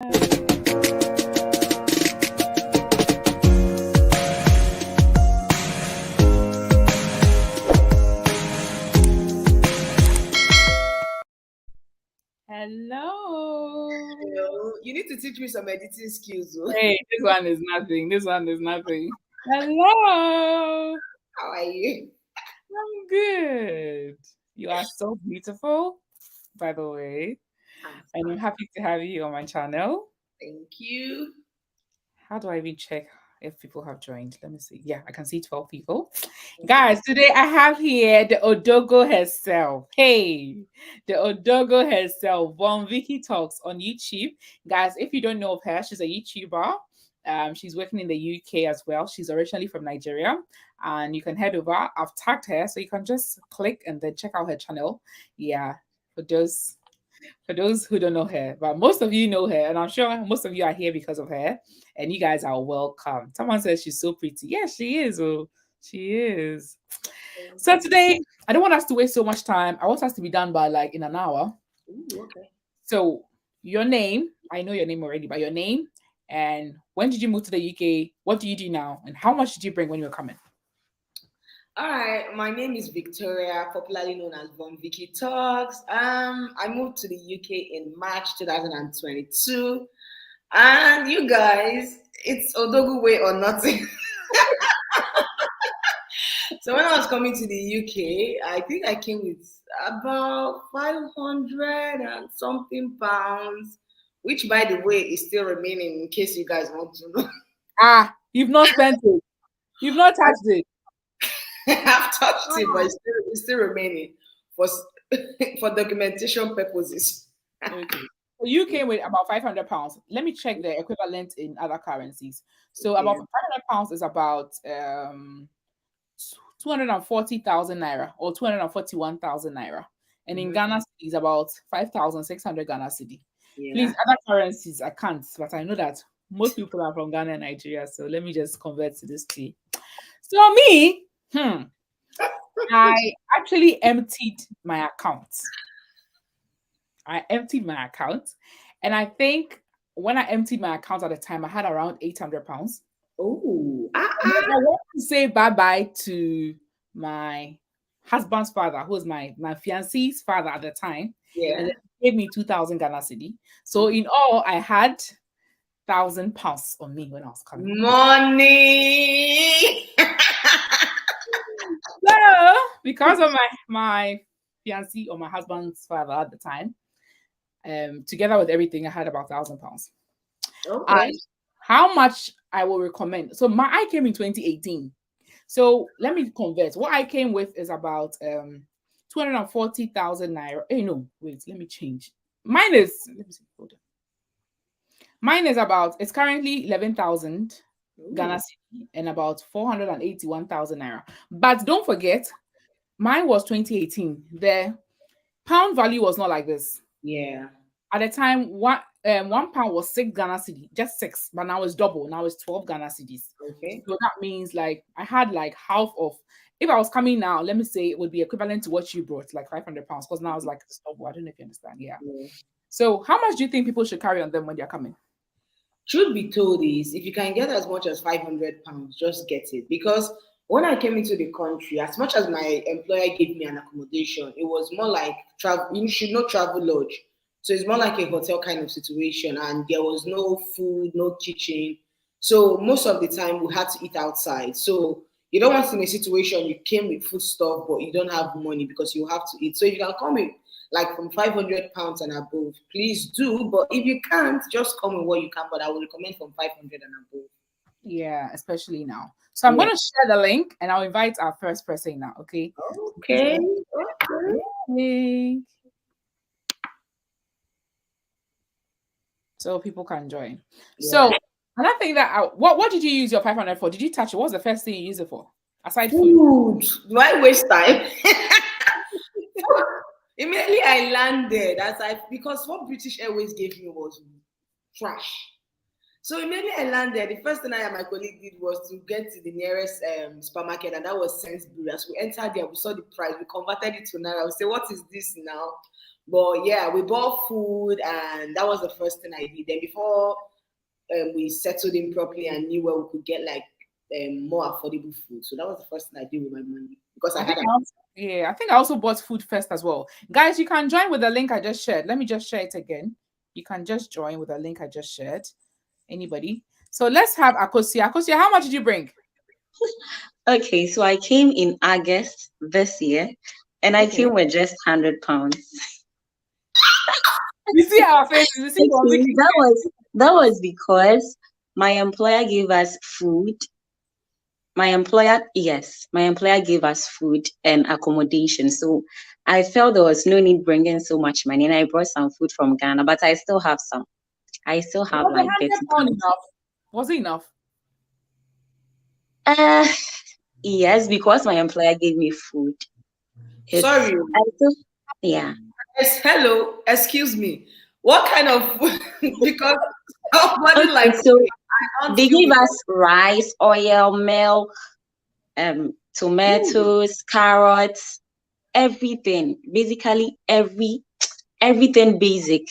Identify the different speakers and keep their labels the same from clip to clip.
Speaker 1: Hello.
Speaker 2: Hello. You need to teach me some editing skills. Though.
Speaker 1: Hey, this one is nothing. This one is nothing. Hello.
Speaker 2: How are you?
Speaker 1: I'm good. You are so beautiful, by the way. And I'm happy to have you on my channel.
Speaker 2: Thank you.
Speaker 1: How do I even check if people have joined? Let me see. Yeah, I can see 12 people. Guys, today I have here the Odogo herself. Hey, the Odogo herself. Von Vicky Talks on YouTube. Guys, if you don't know of her, she's a YouTuber. She's working in the UK as well. She's originally from Nigeria. And you can head over. I've tagged her, so you can just click and then check out her channel. Yeah, for those who don't know her, but most of you know her, and I'm sure most of you are here because of her, and you guys are welcome. Someone says she's so pretty. Yes, she is. Oh, she is. So today, I don't want us to waste so much time. I want us to be done by like in an hour.
Speaker 2: Ooh, okay.
Speaker 1: So your name, I know your name already, but your name, and when did you move to the UK? What do you do now? And how much did you bring when you were coming?
Speaker 2: All right. My name is Victoria, popularly known as Von Vicky Talks. I moved to the UK in March 2022, and you guys, it's Odogu way or nothing. So when I was coming to the UK, I think I came with about 500 and something pounds, which, by the way, is still remaining in case you guys want to know.
Speaker 1: Ah, you've not spent it. You've not touched it.
Speaker 2: I've touched it, but it's still remaining for for documentation purposes.
Speaker 1: Okay. So you came with about 500 pounds. Let me check the equivalent in other currencies. So about 500 pounds is about 240,000 naira or 241,000 naira. And in Ghana cedi is about 5,600 Ghana cedi.
Speaker 2: Yeah.
Speaker 1: Please, other currencies I can't, but I know that most people are from Ghana and Nigeria. So let me just convert to this tea. So me, I actually emptied my account. I emptied my account, and I think when I emptied my account at the time, I had around 800 pounds.
Speaker 2: Oh,
Speaker 1: I want to say bye-bye to my husband's father, who was my fiance's father at the time.
Speaker 2: Yeah.
Speaker 1: And he gave me 2,000 Ghana cedi. So in all, I had 1,000 pounds on me when I was coming.
Speaker 2: Money.
Speaker 1: So because of my fiancé or my husband's father at the time, together with everything, I had about 1,000 pounds.
Speaker 2: Okay.
Speaker 1: And how much I will recommend. So I came in 2018. So let me convert. What I came with is about 240,000 naira. Hey, no, wait, let me change. Mine is, let me see, hold on. Mine is about, it's currently 11,000 Ghana cedi and about 481,000 naira. But don't forget, mine was 2018. The pound value was not like this.
Speaker 2: Yeah.
Speaker 1: At the time, one pound was 6 Ghana cedi, just 6, but now it's double. Now it's 12 Ghana cedis.
Speaker 2: Okay.
Speaker 1: So that means like I had like half of. If I was coming now, let me say it would be equivalent to what you brought, like 500 pounds, because now it's like double. I don't know if you understand. Yeah. So how much do you think people should carry on them when they're coming?
Speaker 2: Truth be told is, if you can get as much as 500 pounds, just get it. Because when I came into the country, as much as my employer gave me an accommodation, it was more like travel. You should not travel lodge. So it's more like a hotel kind of situation, and there was no food, no kitchen. So most of the time we had to eat outside. So you don't want to be in a situation you came with food stuff, but you don't have money because you have to eat. So if you can come with like from 500 pounds and above, please do. But if you can't, just come with what you can. But I would recommend from 500 and above.
Speaker 1: Yeah, especially now. So I'm going to share the link and I'll invite our first person now. Okay.
Speaker 2: Okay.
Speaker 1: So people can join. Yeah. So another thing that what did you use your 500 for? Did you touch it? What was the first thing you used it for? Aside food.
Speaker 2: Do I waste time? Immediately I landed, because what British Airways gave me was trash. So immediately I landed, the first thing I and my colleague did was to get to the nearest supermarket, and that was Sainsbury. As we entered there, we saw the price, we converted it to naira. We say, what is this now? But yeah, we bought food, and that was the first thing I did. Then before we settled in properly and knew where we could get like more affordable food. So that was the first thing I did with my money because I
Speaker 1: I
Speaker 2: had
Speaker 1: think I also, yeah, I think I also bought food first as well. Guys, you can join with the link I just shared. Let me just share it again. You can just join with the link I just shared. Anybody? So let's have Akosia. Akosia, how much did you bring?
Speaker 3: Okay, so I came in August this year, and I
Speaker 1: Okay.
Speaker 3: came with just £100.
Speaker 1: You see our faces. You see one
Speaker 3: Okay,
Speaker 1: week.
Speaker 3: that was because my employer gave us food. My employer gave us food and accommodation. So I felt there was no need bringing so much money, and I brought some food from Ghana, but I still have some. I still have
Speaker 1: Was
Speaker 3: like
Speaker 1: £100
Speaker 3: £30.
Speaker 1: enough? Was it enough?
Speaker 3: Uh, yes, because my employer gave me food.
Speaker 2: sorry.
Speaker 3: I still, yeah.
Speaker 2: Yes, hello, excuse me. What kind of food? Because somebody
Speaker 3: Okay,
Speaker 2: like
Speaker 3: so
Speaker 2: me, I don't
Speaker 3: they
Speaker 2: feel
Speaker 3: gave
Speaker 2: because
Speaker 3: us rice, oil, milk, tomatoes, carrots, everything. Basically, everything basic.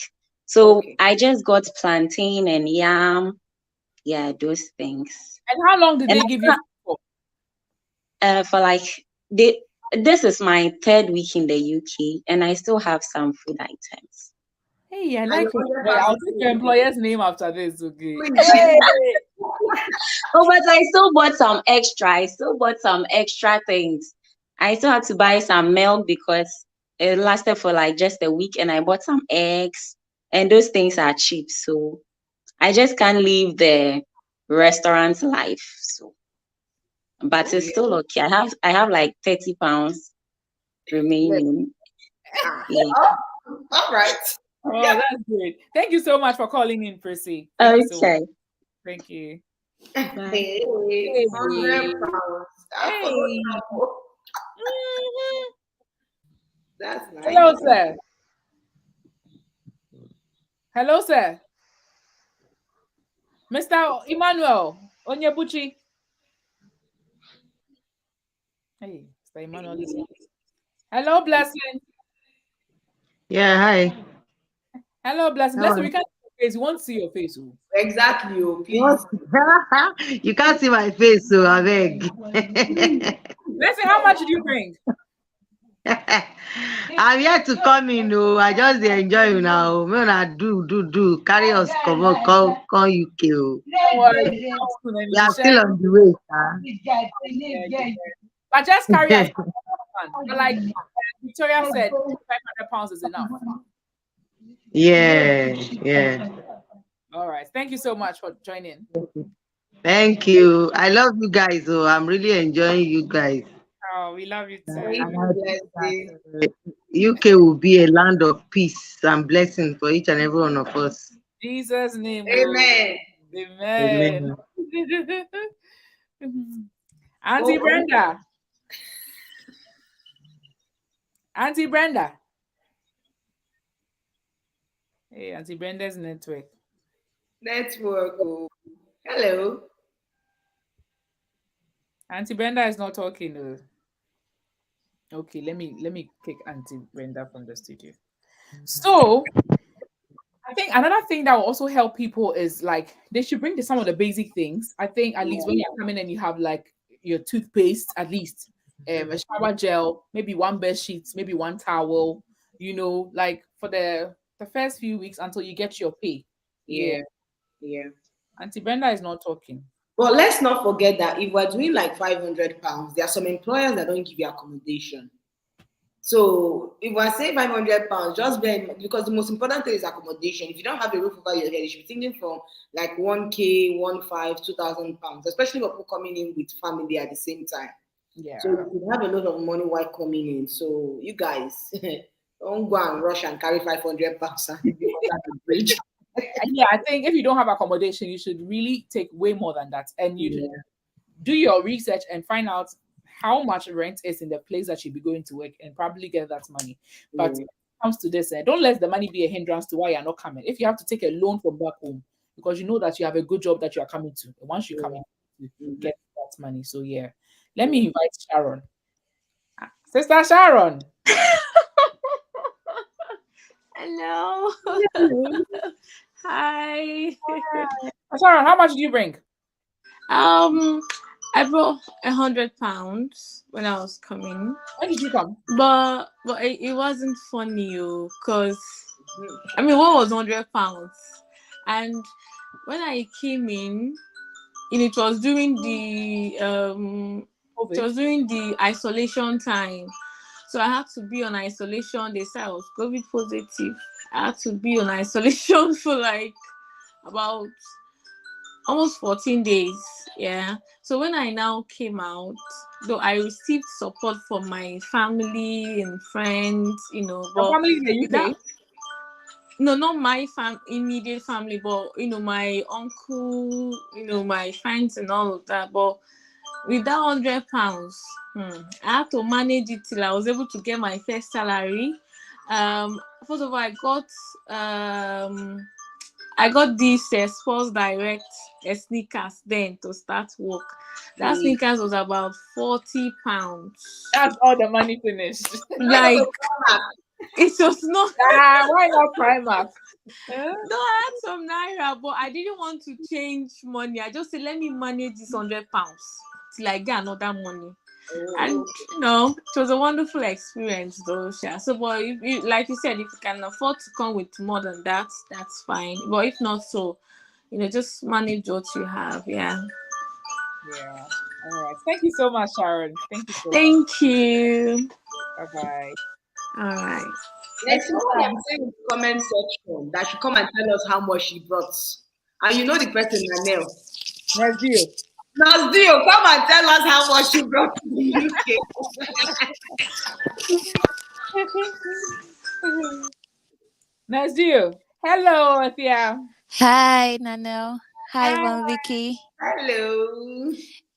Speaker 3: So
Speaker 2: okay.
Speaker 3: I just got plantain and yam. Yeah, those things.
Speaker 1: And how long did
Speaker 3: And
Speaker 1: they give you for?
Speaker 3: for like they this is my third week in the UK, and I still have some food items.
Speaker 1: Hey, I
Speaker 2: And
Speaker 1: like your
Speaker 2: you're
Speaker 1: employer.
Speaker 2: 100
Speaker 1: I'll
Speaker 2: pounds
Speaker 1: take your employer's name after this, okay?
Speaker 2: please.
Speaker 1: Hey!
Speaker 3: Oh, but I still bought some extra. I still bought some extra things. I still had to buy some milk because it lasted for like just a week, and I bought some eggs, and those things are cheap. So I just can't leave the restaurant life. So, but it's
Speaker 2: Yeah.
Speaker 3: still okay. I have like £30
Speaker 2: Let-
Speaker 3: remaining. Yeah.
Speaker 2: oh, all right.
Speaker 1: Oh, that's great. Thank you so much for calling in, Percy. Thank you so much.
Speaker 3: Okay.
Speaker 1: Thank you.
Speaker 3: Bye.
Speaker 2: Hey,
Speaker 1: Hey.
Speaker 2: £100. I forgot
Speaker 1: Hey.
Speaker 2: that one.
Speaker 1: Mhm.
Speaker 2: That's
Speaker 1: Hello,
Speaker 2: nice.
Speaker 1: sir. Hello, sir. Mr. Emmanuel Onyebuchi. Hey, Mr. Emmanuel is not. Hello, Blessing.
Speaker 4: Yeah, hi.
Speaker 1: Hello, Blessing.
Speaker 4: How
Speaker 1: Blessing,
Speaker 4: are
Speaker 1: we
Speaker 4: you?
Speaker 1: can't see your face. We won't see your face. Oh.
Speaker 2: Exactly, oh,
Speaker 4: What?
Speaker 2: please.
Speaker 4: You can't see my face, so I beg.
Speaker 1: Blessing, how much did you bring?
Speaker 4: I'm here to come in. Oh, I just dey enjoy you now. When I do. Carry us come on, come UK. Oh.
Speaker 1: Don't worry, you come soon and
Speaker 4: We
Speaker 1: you'll be
Speaker 4: are
Speaker 1: sharing.
Speaker 4: still on the way, sir.
Speaker 1: Yeah, yeah. But just carry us. But like Victoria said, £500 is enough.
Speaker 4: Yeah.
Speaker 1: All right. Thank you so much for joining.
Speaker 4: Thank you. I love you guys. Oh, I'm really enjoying you guys.
Speaker 1: Oh, we love you
Speaker 2: Thank
Speaker 1: too.
Speaker 4: And
Speaker 2: you,
Speaker 4: I think
Speaker 2: Blessing.
Speaker 4: that UK will be a land of peace and blessing for each and every one of us.
Speaker 1: Jesus' name. Oh,
Speaker 2: Amen.
Speaker 1: amen.
Speaker 4: Amen.
Speaker 1: Auntie
Speaker 2: Oh,
Speaker 1: Brenda. Auntie Brenda. Hey, Auntie Brenda's network.
Speaker 2: network. Oh. Hello.
Speaker 1: Auntie Brenda is not talking. Oh. Okay, let me kick Auntie Brenda from the studio. So I think another thing that will also help people is like they should bring some of the basic things. I think at least when you're coming and you have like your toothpaste, at least a shower gel, maybe one bed sheet, maybe one towel, like for the first few weeks until you get your pay. Yeah.
Speaker 2: Yeah, yeah.
Speaker 1: Auntie Brenda is not talking.
Speaker 2: But let's not forget that if we're doing like £500, there are some employers that don't give you accommodation. So if I say £500, just because the most important thing is accommodation. If you don't have a roof over your head, you should be thinking from like 1K, 1.5, £2,000, especially for people coming in with family at the same time. So
Speaker 1: Yeah.
Speaker 2: you could have a lot of money while coming in. So you guys don't go and rush and carry £500 and be under the bridge.
Speaker 1: And yeah, I think if you don't have accommodation, you should really take way more than that. And you
Speaker 2: Yeah,
Speaker 1: do your research and find out how much rent is in the place that you'll be going to work and probably get that money. But
Speaker 2: yeah,
Speaker 1: when it comes to this, don't let the money be a hindrance to why you're not coming. If you have to take a loan from back home, because you know that you have a good job that you are coming to. And once you come in, you get that money. So yeah, let me invite Sharon, Sister Sharon.
Speaker 3: Hello. Hi.
Speaker 1: Sharon, how much do you bring?
Speaker 3: I brought £100 when I was coming.
Speaker 1: When did you come?
Speaker 3: But it wasn't funny, because I mean, what was £100? And when I came in, it was during the it was during the isolation time. So I had to be on isolation. They said I was COVID positive. I had to be on isolation for like about almost 14 days. Yeah. So when I now came out, though I received support from my family and friends,
Speaker 1: Your
Speaker 3: but
Speaker 1: family in the UK?
Speaker 3: no, not my immediate family, but my uncle, my friends and all of that. But with that £100, I had to manage it till I was able to get my first salary. First of all, I got this Sports Direct sneakers then to start work. That sneakers was about £40.
Speaker 1: That's all the money finished.
Speaker 3: Like it was not.
Speaker 1: Why not Primark?
Speaker 3: No, I had some naira, but I didn't want to change money. I just said, let me manage this £100 till I get another money. And it was a wonderful experience though, Sha. So, but if like you said, if you can afford to come with more than that, that's fine. But if not, so just manage what you have. Yeah.
Speaker 1: All right. Thank you so much, Sharon. Thank you so much.
Speaker 3: Thank you.
Speaker 1: Bye-bye.
Speaker 3: All right.
Speaker 2: There's someone I'm saying in the comment section that should come and tell us how much she brought. And you know the person, Nanelle. Nazio, come and tell us how much you brought to the UK.
Speaker 1: Nazio. Hello, Athia.
Speaker 5: Hi, Nanelle. Hi, Mom Vicky.
Speaker 2: Hello.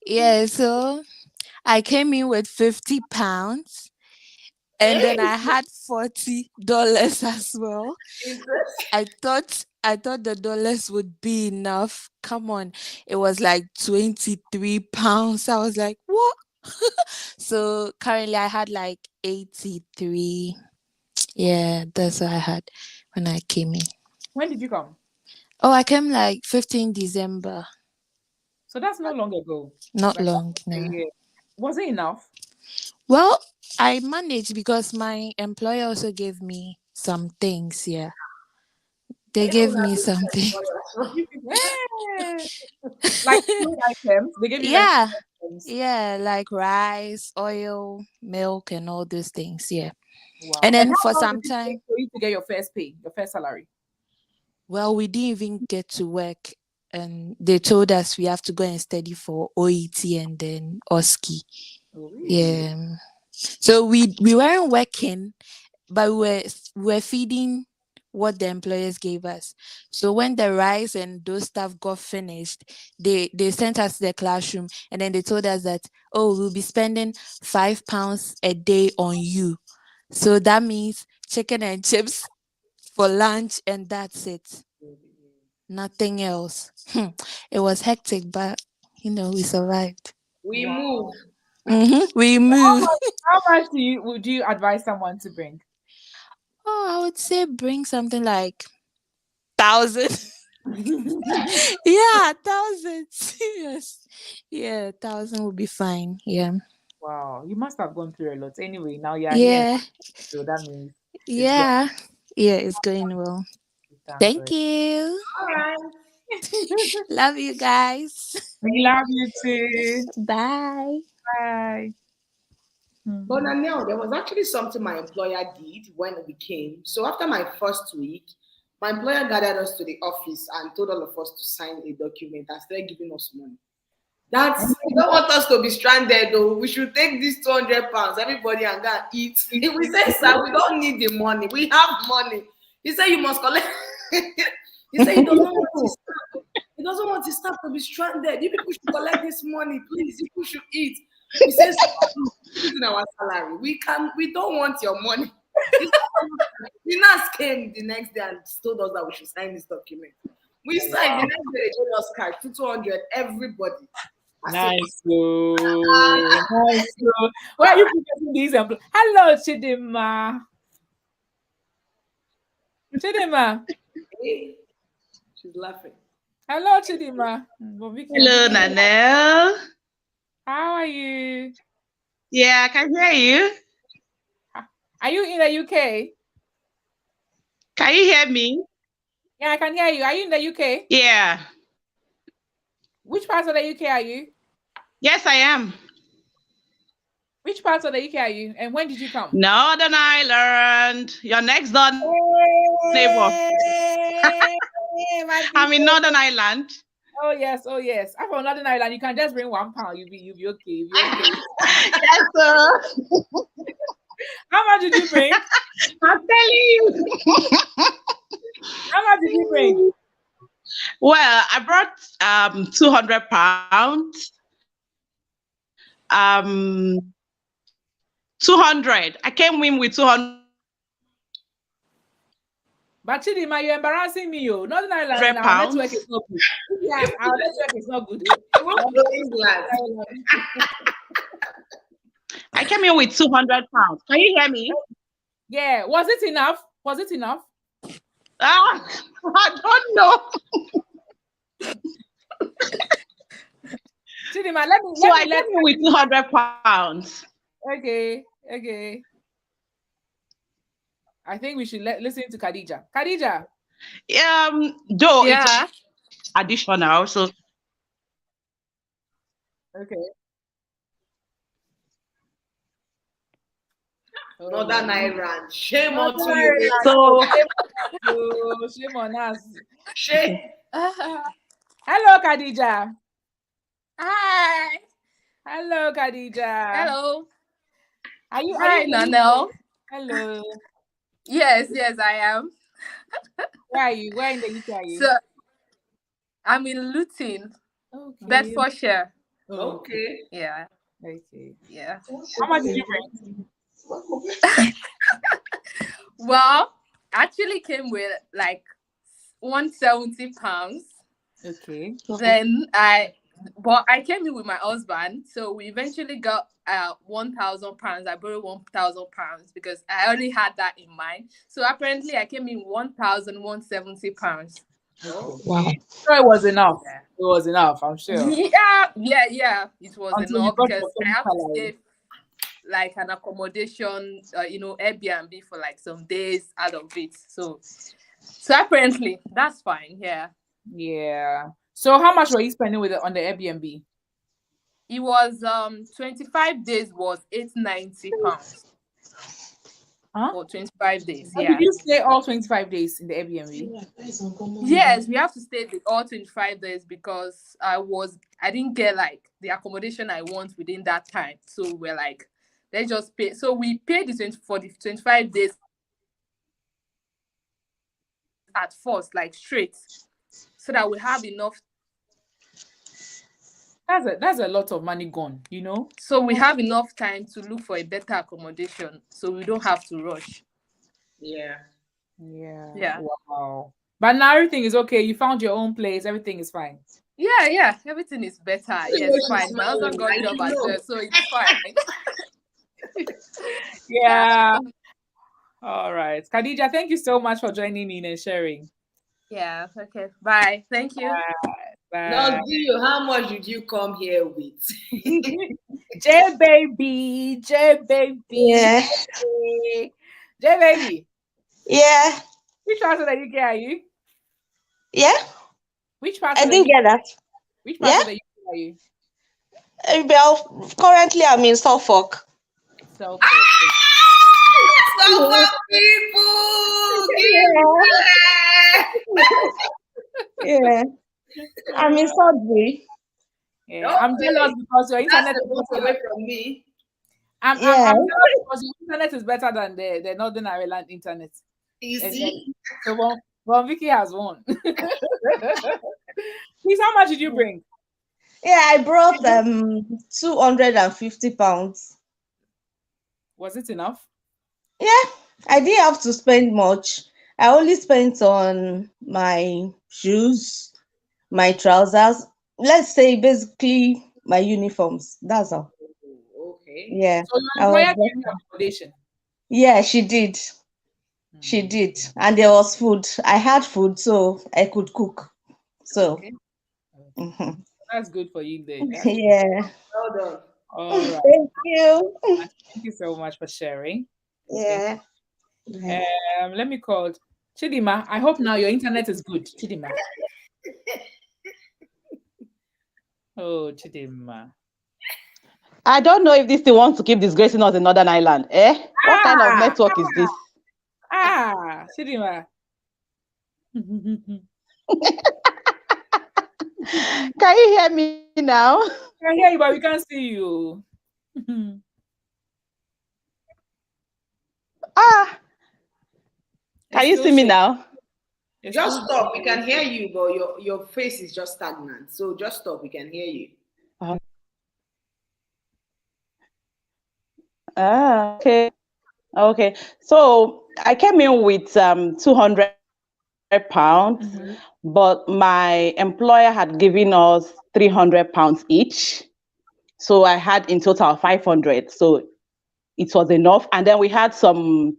Speaker 5: Yeah, so I came in with £50 and then I had $40 as well. I thought the dollars would be enough. Come on. It was like £23. I was like, what? So currently I had like 83. Yeah, that's what I had when I came in.
Speaker 1: When did you come?
Speaker 5: Oh, I came like 15 December.
Speaker 1: So that's not long ago.
Speaker 5: Not long, no.
Speaker 1: Was it enough?
Speaker 5: Well, I managed because my employer also gave me some things. Yeah, they gave me something.
Speaker 1: Like food items. They gave you
Speaker 5: yeah, like rice, oil, milk, and all those things. Yeah.
Speaker 1: Wow.
Speaker 5: And then for some time,
Speaker 1: for you to get your first pay, your first salary.
Speaker 5: Well, we didn't even get to work, and they told us we have to go and study for OET and then OSCE.
Speaker 1: Oh, really?
Speaker 5: Yeah. So we weren't working, but we were feeding what the employers gave us. So when the rice and those stuff got finished, they sent us to the classroom, and then they told us that, oh, we'll be spending £5 a day on you. So that means chicken and chips for lunch, and that's it. Nothing else. It was hectic, but we survived.
Speaker 2: We moved.
Speaker 5: We moved.
Speaker 1: How much would you advise someone to bring?
Speaker 5: Oh, I would say bring something like 1,000. Yeah, 1,000. Yes. Yeah, 1,000 would be fine. Yeah.
Speaker 1: Wow, you must have gone through a lot. Anyway, now you're
Speaker 5: here.
Speaker 1: So that means
Speaker 5: yeah. It's going well. Thank you.
Speaker 2: All right.
Speaker 5: Love you guys.
Speaker 1: We love you too.
Speaker 5: Bye.
Speaker 1: Bye.
Speaker 2: But Nanelle, there was actually something my employer did when we came. So after my first week, my employer gathered us to the office and told all of us to sign a document and started giving us money. You don't want us to be stranded though. We should take these £200, everybody, and go and eat. We said, sir, we don't need the money. We have money. He said you must collect. He said he doesn't want his staff to be stranded. You people should collect this money, please. You people should eat. He says in our salary. We don't want your money. The nurse came the next day and told us that we should sign this document. We signed the next day. They gave us cash 200. Everybody. I said,
Speaker 1: Nice, nice. Where are you putting these employees? Hello, Chidima. Chidima.
Speaker 2: hey. She's laughing.
Speaker 1: Hello, Chidima.
Speaker 4: Hello, Nanelle.
Speaker 1: How are you?
Speaker 4: Yeah, I can hear you.
Speaker 1: Are you in the UK?
Speaker 4: Can you hear me?
Speaker 1: Yeah, I can hear you. Are you in the UK?
Speaker 4: Yeah.
Speaker 1: Which part of the UK are you?
Speaker 4: Yes, I am.
Speaker 1: Which part of the UK are you? And when did you come?
Speaker 4: Northern Ireland. Your next door neighbor. I'm in Northern Ireland.
Speaker 1: Oh yes, oh yes. I'm from Northern Ireland. You can just bring £1. You'll be okay. You'll be okay.
Speaker 4: Yes, sir.
Speaker 1: How much did you bring?
Speaker 4: I'm telling you.
Speaker 1: How much did you bring?
Speaker 4: Well, I brought £200. 200. I came in with 200
Speaker 1: But Chidima, you're embarrassing me, yo. Northern Ireland, our
Speaker 4: pounds.
Speaker 1: network is not good. Yeah, our network is not good.
Speaker 2: You won't go England.
Speaker 4: I came in with 200 pounds. Can you hear me?
Speaker 1: Yeah. Was it enough? Was it enough?
Speaker 4: I don't know.
Speaker 1: Chidima,
Speaker 4: I came in with 200 pounds.
Speaker 1: Okay. I think we should listen to Khadija. Khadija.
Speaker 4: Though
Speaker 5: Yeah.
Speaker 4: it's additional, so
Speaker 1: Okay.
Speaker 2: Northern Ireland. Shame on you.
Speaker 4: so
Speaker 1: Shame on us.
Speaker 2: Shame.
Speaker 1: Hello, Khadija.
Speaker 5: Hi.
Speaker 1: Hello, Khadija.
Speaker 5: Hello.
Speaker 1: Hi,
Speaker 5: Nanelle.
Speaker 1: Hello.
Speaker 5: Yes, I am.
Speaker 1: Where are you? Where in the UK are you?
Speaker 5: So I'm in Luton,
Speaker 1: Okay.
Speaker 5: Bedfordshire.
Speaker 2: Okay.
Speaker 5: Yeah.
Speaker 1: Okay.
Speaker 5: Yeah.
Speaker 1: How much did you bring?
Speaker 5: Well, I actually came with like £170.
Speaker 1: Okay.
Speaker 5: Then I came in with my husband, so we eventually got £1,000. I borrowed £1,000 because I already had that in mind. So apparently I came in £1,170.
Speaker 1: Okay.
Speaker 4: wow.
Speaker 1: So it was enough.
Speaker 5: Yeah.
Speaker 1: It was enough, I'm sure.
Speaker 5: Yeah. It was
Speaker 1: Until you
Speaker 5: enough
Speaker 1: got
Speaker 5: because
Speaker 1: your
Speaker 5: I have to
Speaker 1: salary.
Speaker 5: stay like an accommodation, Airbnb for like some days out of it. So apparently that's fine. Yeah.
Speaker 1: Yeah. So how much were you spending with it on the Airbnb?
Speaker 5: It was 25 days was £890
Speaker 1: Huh?
Speaker 5: for 25 days.
Speaker 1: Or
Speaker 5: Yeah.
Speaker 1: did you stay all 25 days in the Airbnb?
Speaker 5: Yes, we have to stay all 25 days because I didn't get like the accommodation I want within that time. So we're like, let's just pay. So we paid for the 25 days at first, like straight, so that we have enough.
Speaker 1: That's a lot of money gone, you know?
Speaker 5: So we have enough time to look for a better accommodation, so we don't have to rush.
Speaker 2: Yeah.
Speaker 5: Yeah.
Speaker 1: Wow. But now everything is okay. You found your own place. Everything is fine.
Speaker 5: Yeah. Everything is better. Yes, fine. My husband got a job as well, so it's fine.
Speaker 1: Yeah. All right. Khadija, thank you so much for joining me and sharing.
Speaker 5: Yeah. Okay. Bye. Thank you.
Speaker 1: Bye.
Speaker 2: Now, how much did you come here with?
Speaker 1: J baby.
Speaker 6: Yeah.
Speaker 1: J baby.
Speaker 6: Yeah.
Speaker 1: Which part of the UK are you?
Speaker 6: Yeah.
Speaker 1: Which part
Speaker 6: I
Speaker 1: of the
Speaker 6: didn't
Speaker 1: UK?
Speaker 6: get that.
Speaker 1: Which part
Speaker 6: Yeah?
Speaker 1: of the UK are you?
Speaker 6: Well, currently I'm in Suffolk.
Speaker 2: Suffolk people!
Speaker 6: Yeah. I'm in Sudbury.
Speaker 1: Yeah. I'm jealous because your internet
Speaker 2: That's
Speaker 1: is
Speaker 2: the
Speaker 1: better.
Speaker 2: away from me.
Speaker 1: I'm
Speaker 6: Yeah.
Speaker 1: jealous because your internet is better than the Northern Ireland internet.
Speaker 2: You see?
Speaker 1: So Vicky has won. Please, how much did you bring?
Speaker 6: Yeah, I brought £250.
Speaker 1: Was it enough?
Speaker 6: Yeah, I didn't have to spend much. I only spent on my shoes, my trousers. Let's say basically my uniforms. That's all.
Speaker 2: Oh, okay.
Speaker 6: Yeah,
Speaker 1: So your
Speaker 6: I was
Speaker 1: employer gave you
Speaker 6: just,
Speaker 1: accommodation.
Speaker 6: yeah, she did. She
Speaker 1: Hmm.
Speaker 6: did. And there was food. I had food, so I could cook. So,
Speaker 1: Okay. Okay.
Speaker 6: mhm.
Speaker 1: That's good for you then. That's good.
Speaker 6: Yeah.
Speaker 2: Well done.
Speaker 1: All right.
Speaker 6: Thank you.
Speaker 1: Thank you so much for sharing. Okay.
Speaker 6: Yeah. Yeah.
Speaker 1: Let me call Chidima. I hope now your internet is good, Chidima. Oh, Chidima.
Speaker 7: I don't know if this thing wants to keep disgracing us in Northern Ireland. Eh? What kind of
Speaker 1: Ah,
Speaker 7: network is this?
Speaker 1: Chidima.
Speaker 7: Can you hear me now?
Speaker 1: I can hear you, but we can't see you.
Speaker 7: Ah,
Speaker 1: It's
Speaker 7: can you
Speaker 1: still
Speaker 7: see me
Speaker 1: shaking.
Speaker 7: now?
Speaker 1: It's
Speaker 2: Just
Speaker 1: still
Speaker 2: stop. We
Speaker 1: shaking.
Speaker 2: can hear you, but your face is just stagnant. So just stop. We can hear you.
Speaker 7: Okay. Okay. So I came in with 200 pounds,
Speaker 1: Mhm.
Speaker 7: but my employer had given us 300 pounds each. So I had in total 500. So it was enough. And then we had some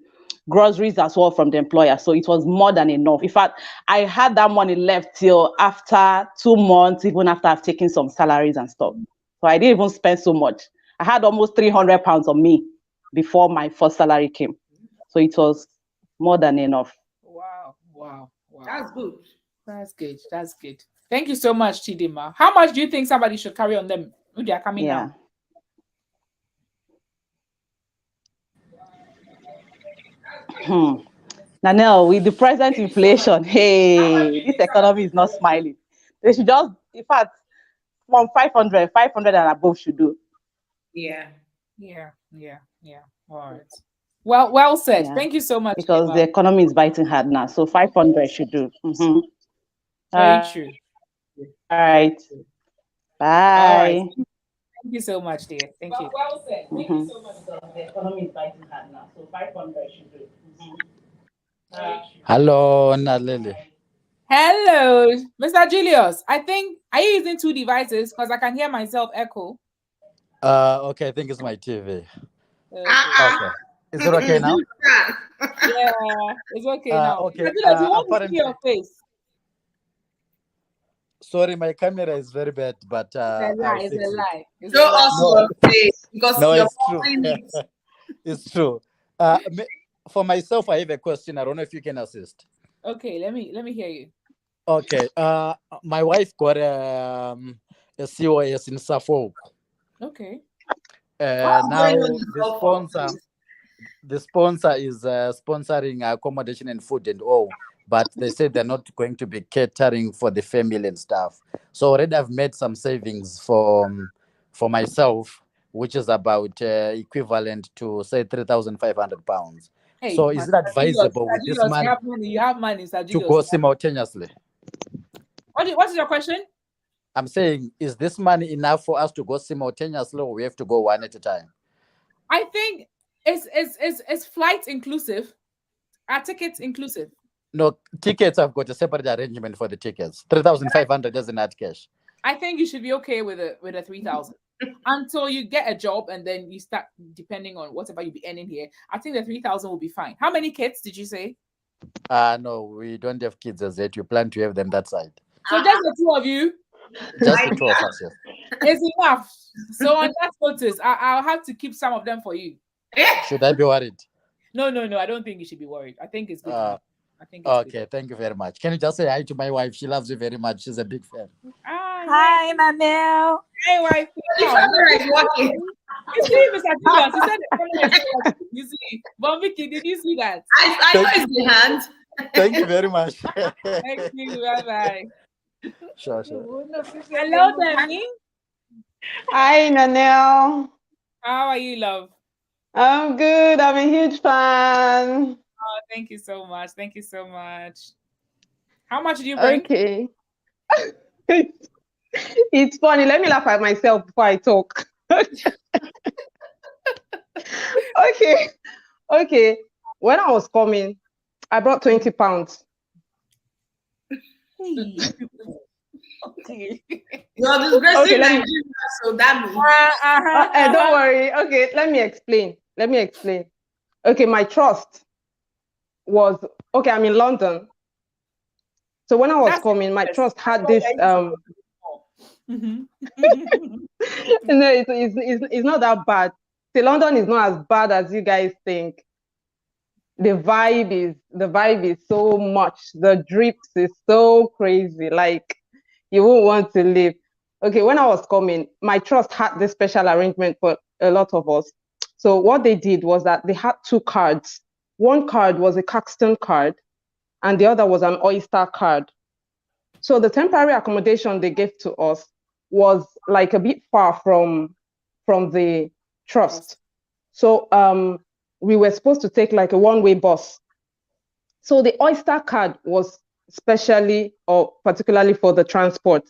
Speaker 7: groceries as well from the employer. So it was more than enough. In fact, I had that money left till after 2 months, even after I've taken some salaries and stuff. So I didn't even spend so much. I had almost 300 pounds on me before my first salary came. So it was more than enough.
Speaker 1: Wow, wow, wow.
Speaker 2: That's good.
Speaker 1: That's good. That's good. Thank you so much, Chidima. How much do you think somebody should carry on them when they are coming
Speaker 7: Yeah.
Speaker 1: now?
Speaker 7: Nanelle, with the present inflation, hey, this economy is not smiling. They should just, in fact, from 500 and above should do.
Speaker 2: Yeah.
Speaker 1: Yeah, yeah, yeah. All right. Well said.
Speaker 7: Yeah.
Speaker 1: Thank you so much,
Speaker 7: Because the
Speaker 1: Chidima.
Speaker 7: economy is biting hard now. So 500 should do.
Speaker 1: Very
Speaker 7: All
Speaker 1: true.
Speaker 7: right.
Speaker 1: All right.
Speaker 7: Bye.
Speaker 1: Thank you so much, dear. Thank you. Well said. Thank
Speaker 7: Mhm.
Speaker 1: you so much. The economy is biting hard now, so 500 should do. Very true.
Speaker 8: Hello, Nanelle.
Speaker 1: Hello, Mr. Julius. I think are you using two devices? Because I can hear myself echo.
Speaker 8: Okay, I think it's my TV.
Speaker 1: Okay.
Speaker 8: Okay. Is it okay now?
Speaker 1: Yeah, it's okay now.
Speaker 8: Okay.
Speaker 1: Mr. Julius, we want to see
Speaker 8: Apparently,
Speaker 1: your face.
Speaker 8: sorry, my camera is very bad, but
Speaker 1: It's a
Speaker 8: I'll
Speaker 1: lie. It's
Speaker 8: fix
Speaker 1: a
Speaker 8: it.
Speaker 1: lie. It's
Speaker 2: Show
Speaker 1: a lie.
Speaker 2: us
Speaker 8: No,
Speaker 2: your face because
Speaker 8: no,
Speaker 2: you're
Speaker 8: it's true.
Speaker 2: following it.
Speaker 8: It's true. For myself, I have a question. I don't know if you can assist.
Speaker 1: Okay, let me hear you.
Speaker 8: Okay. My wife got a COS in Suffolk.
Speaker 1: Okay.
Speaker 2: What's
Speaker 8: Now
Speaker 2: going on in
Speaker 8: the
Speaker 2: Suffolk,
Speaker 8: sponsor,
Speaker 2: please?
Speaker 8: the sponsor is sponsoring accommodation and food and all, but they said they're not going to be catering for the family and stuff. So already I've made some savings for myself, which is about equivalent to say 3,500 pounds.
Speaker 1: Hey,
Speaker 8: So is it
Speaker 1: Mr. Julius,
Speaker 8: advisable
Speaker 1: Mr.
Speaker 8: with this
Speaker 1: Julius, you
Speaker 8: money
Speaker 1: have money. You have money, Mr.
Speaker 8: to
Speaker 1: Julius.
Speaker 8: go simultaneously?
Speaker 1: What is your question?
Speaker 8: I'm saying, is this money enough for us to go simultaneously, or we have to go one at a time?
Speaker 1: I think it's flight inclusive, our tickets inclusive.
Speaker 8: No, tickets, I've got a separate arrangement for the tickets. 3,500 doesn't add cash.
Speaker 1: I think you should be okay with a 3,000 until you get a job and then you start depending on whatever you be earning here. I think the 3,000 will be fine. How many kids did you say?
Speaker 8: No, we don't have kids as yet. You plan to have them that side.
Speaker 1: So just the two of you
Speaker 8: Just the two of us, yes.
Speaker 1: is enough. So on that notice, I'll have to keep some of them for you.
Speaker 8: Should I be worried?
Speaker 1: No. I don't think you should be worried. I think it's good. I think it's
Speaker 8: Okay, thank you very much. Can you just say hi to my wife? She loves you very much. She's a big fan.
Speaker 1: good. Ah,
Speaker 5: Hi, Nanelle.
Speaker 1: Hi, wife.
Speaker 2: The camera is working.
Speaker 1: You see, Mr. Julius, you said the camera is not working. You see, but Vicky, did you see that?
Speaker 2: I know it's the hand.
Speaker 8: Thank you very much.
Speaker 1: Thank you. Bye bye.
Speaker 8: Sure.
Speaker 1: Hello, Demi.
Speaker 9: Hi, Nanelle.
Speaker 1: How are you, love?
Speaker 9: I'm good. I'm a huge fan.
Speaker 1: Oh, thank you so much. Thank you so much. How much did you bring?
Speaker 9: Okay. It's funny. Let me laugh at myself before I talk. Okay. When I was coming, I brought 20 pounds.
Speaker 1: Okay.
Speaker 2: You're disgracing
Speaker 9: Okay, let me.
Speaker 2: Nigeria, so that means.
Speaker 9: Don't worry. Okay, let me explain. Okay, my trust was okay. I'm in London, so when I was
Speaker 1: That's
Speaker 9: coming, my trust had
Speaker 1: why
Speaker 9: this.
Speaker 1: I used to Mhm.
Speaker 9: No, it's not that bad. See, London is not as bad as you guys think. The vibe is so much. The drips is so crazy. Like you won't want to leave. Okay, when I was coming, my trust had this special arrangement for a lot of us. So what they did was that they had two cards. One card was a Caxton card, and the other was an Oyster card. So the temporary accommodation they gave to us was like a bit far from the trust. So we were supposed to take like a one-way bus. So the Oyster card was specially or particularly for the transport,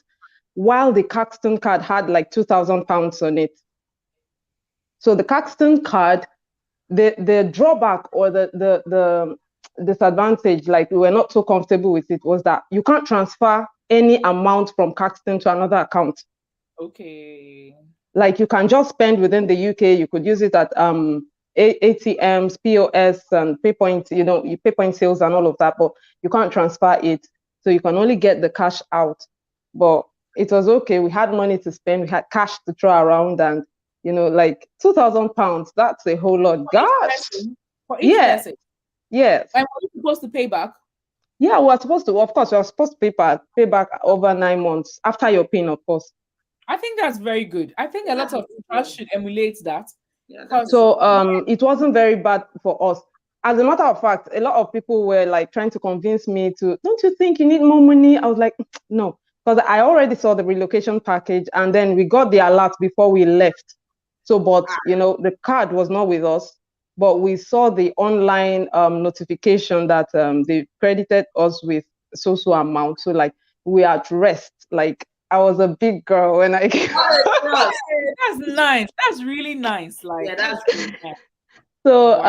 Speaker 9: while the Caxton card had like £2,000 on it. So the Caxton card, the drawback or the disadvantage, like we were not so comfortable with it, was that you can't transfer any amount from Caxton to another account.
Speaker 1: Okay.
Speaker 9: Like you can just spend within the UK. You could use it at ATMs, POS, and PayPoint. You know, you PayPoint sales and all of that, but you can't transfer it. So you can only get the cash out. But it was okay. We had money to spend. We had cash to throw around, and you know, like £2,000. That's a whole lot. Gosh.
Speaker 1: For each person.
Speaker 9: Yes.
Speaker 1: And were you supposed to pay back?
Speaker 9: Yeah, we were supposed to. Of course, we were supposed to pay back over 9 months after your pin, of course.
Speaker 1: I think that's very good. I think a lot of people should emulate that.
Speaker 2: Yeah,
Speaker 9: so it wasn't very bad for us. As a matter of fact, a lot of people were like trying to convince me to, don't you think you need more money? I was like, no, because I already saw the relocation package, and then we got the alert before we left. So, but you know, the card was not with us, but we saw the online notification that they credited us with so amount. So like we are at rest. Like I was a big girl when I came.
Speaker 1: That's nice. That's really nice. Like
Speaker 2: yeah, that's
Speaker 1: really nice.
Speaker 9: So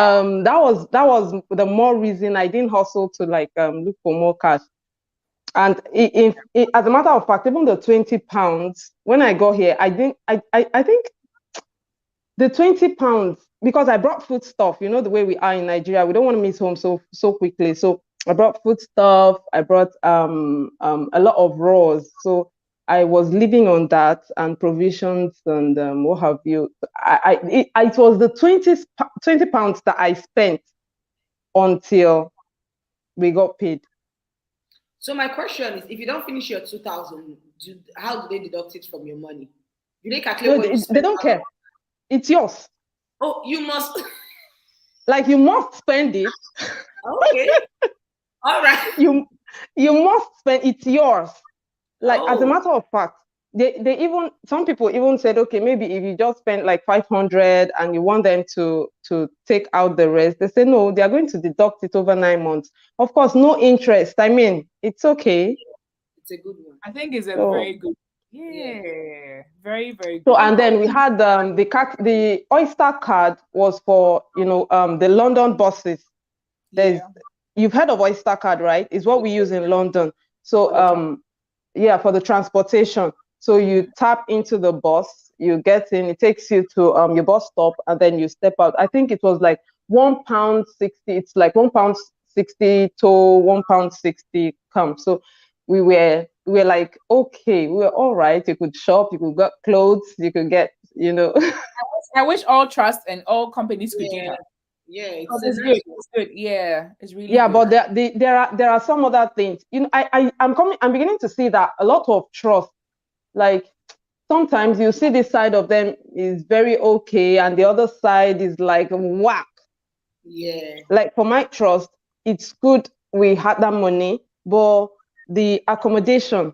Speaker 9: that was the more reason I didn't hustle to like look for more cash. And as a matter of fact, even the £20 when I got here, I think the £20, because I brought food stuff. You know the way we are in Nigeria, we don't want to miss home so quickly. So I brought food stuff. I brought a lot of raws. So I was living on that and provisions and what have you. It was the £20 that I spent until we got paid.
Speaker 2: So my question is, if you don't finish your 2,000, how do they deduct it from your money? Do they calculate
Speaker 9: No, they don't care. It's yours.
Speaker 2: Oh, you must.
Speaker 9: Like you must spend it.
Speaker 2: Okay. All right.
Speaker 9: You must spend. It's yours. Like as a matter of fact, they even, some people even said, okay, maybe if you just spend like 500 and you want them to take out the rest, they say no, they are going to deduct it over 9 months. Of course, no interest. I mean, it's okay.
Speaker 2: It's a good one.
Speaker 1: I think it's a very good. Yeah, very good.
Speaker 9: So and then we had the Oyster card was for the London buses. You've heard of Oyster card, right? It's what we use in London. So for the transportation. So you tap into the bus, you get in, it takes you to your bus stop, and then you step out. I think it was like £1.60. It's like £1.60 to £1.60 come. So we were like, okay, we were all right. You could shop, you could get clothes, you could get,
Speaker 1: I wish all trust and all companies could do that.
Speaker 2: Yeah,
Speaker 1: it's good. It's good. Yeah, it's really
Speaker 9: good.
Speaker 1: But
Speaker 9: there are some other things. I'm beginning to see that a lot of trust, like sometimes you see this side of them is very okay, and the other side is like whack.
Speaker 2: Yeah.
Speaker 9: Like for my trust, it's good we had that money, but the accommodation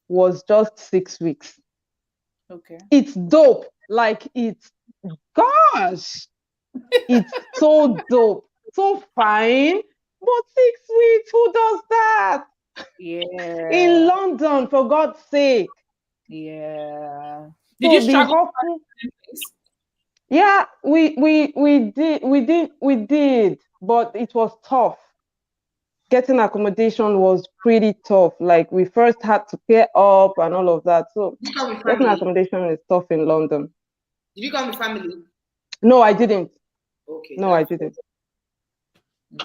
Speaker 9: was just 6 weeks.
Speaker 1: Okay.
Speaker 9: It's dope. Like gosh. It's so dope, so fine, but 6 weeks, who does that?
Speaker 1: Yeah.
Speaker 9: In London, for God's sake.
Speaker 1: Yeah. Did you struggle?
Speaker 9: Yeah, we did, but it was tough. getting accommodation was pretty tough. Like we first had to pay up and all of that. So
Speaker 2: Did you come with
Speaker 9: getting
Speaker 2: family?
Speaker 9: accommodation is tough in London.
Speaker 2: Did you come with family?
Speaker 9: No, I didn't.
Speaker 2: Okay.
Speaker 9: No, I didn't.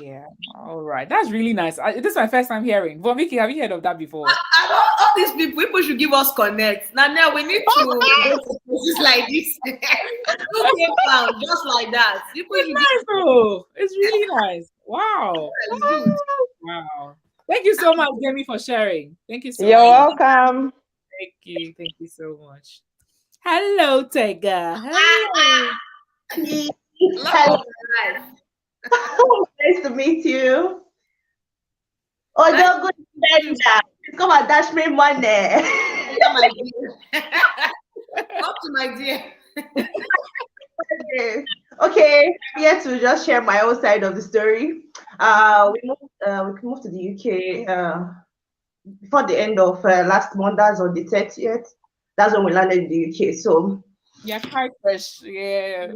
Speaker 1: Yeah. All right. That's really nice. This is my first time hearing. But Vicky, have you heard of that before?
Speaker 2: And all these people should give us connect. Now we need to go to places like this. Okay, just like that. People
Speaker 1: It's
Speaker 2: should
Speaker 1: nice though. It's really nice. Wow.
Speaker 2: It's good.
Speaker 1: Wow. Thank you so much, Jamie, for sharing. Thank you so
Speaker 9: You're
Speaker 1: much.
Speaker 9: welcome.
Speaker 1: Thank you. Thank you so much. Hello, Tega. Hello.
Speaker 2: Love life.
Speaker 6: Nice to meet you. Oh, don't go to that. Come and dash me money.
Speaker 2: Yeah, my dear. Up to my dear.
Speaker 6: Okay, I'm here to just share my own side of the story. We moved to the UK before the end of last month. That's on the 30th. That's when we landed in the UK. So
Speaker 1: Yeah, quite fresh. Yeah.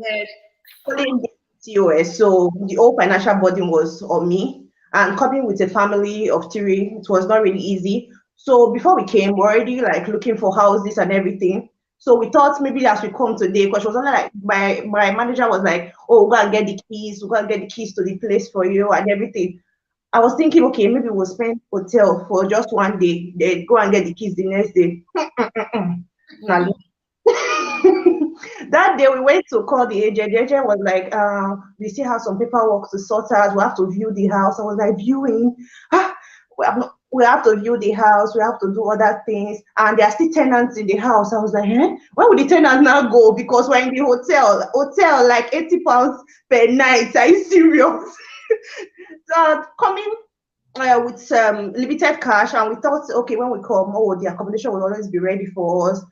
Speaker 6: in the US, so the whole financial burden was on me. And coming with a family of three, it was not really easy. So before we came, we were already like looking for houses and everything. So we thought maybe as we come today, because it was only like my manager was like, "Oh, we're gonna get the keys, we're gonna get the keys to the place for you and everything." I was thinking, okay, maybe we'll spend hotel for just one day, then go and get the keys the next day. Nah. That day we went to call the agent. The agent was like, we still have some paperwork to sort out. We have to view the house. I was like, viewing? We have to view the house. We have to do other things. And there are still tenants in the house. I was like, where would the tenants now go? Because we're in the hotel like £80 per night. Are you serious? So coming with some limited cash, and we thought, okay, when we come, the accommodation will always be ready for us.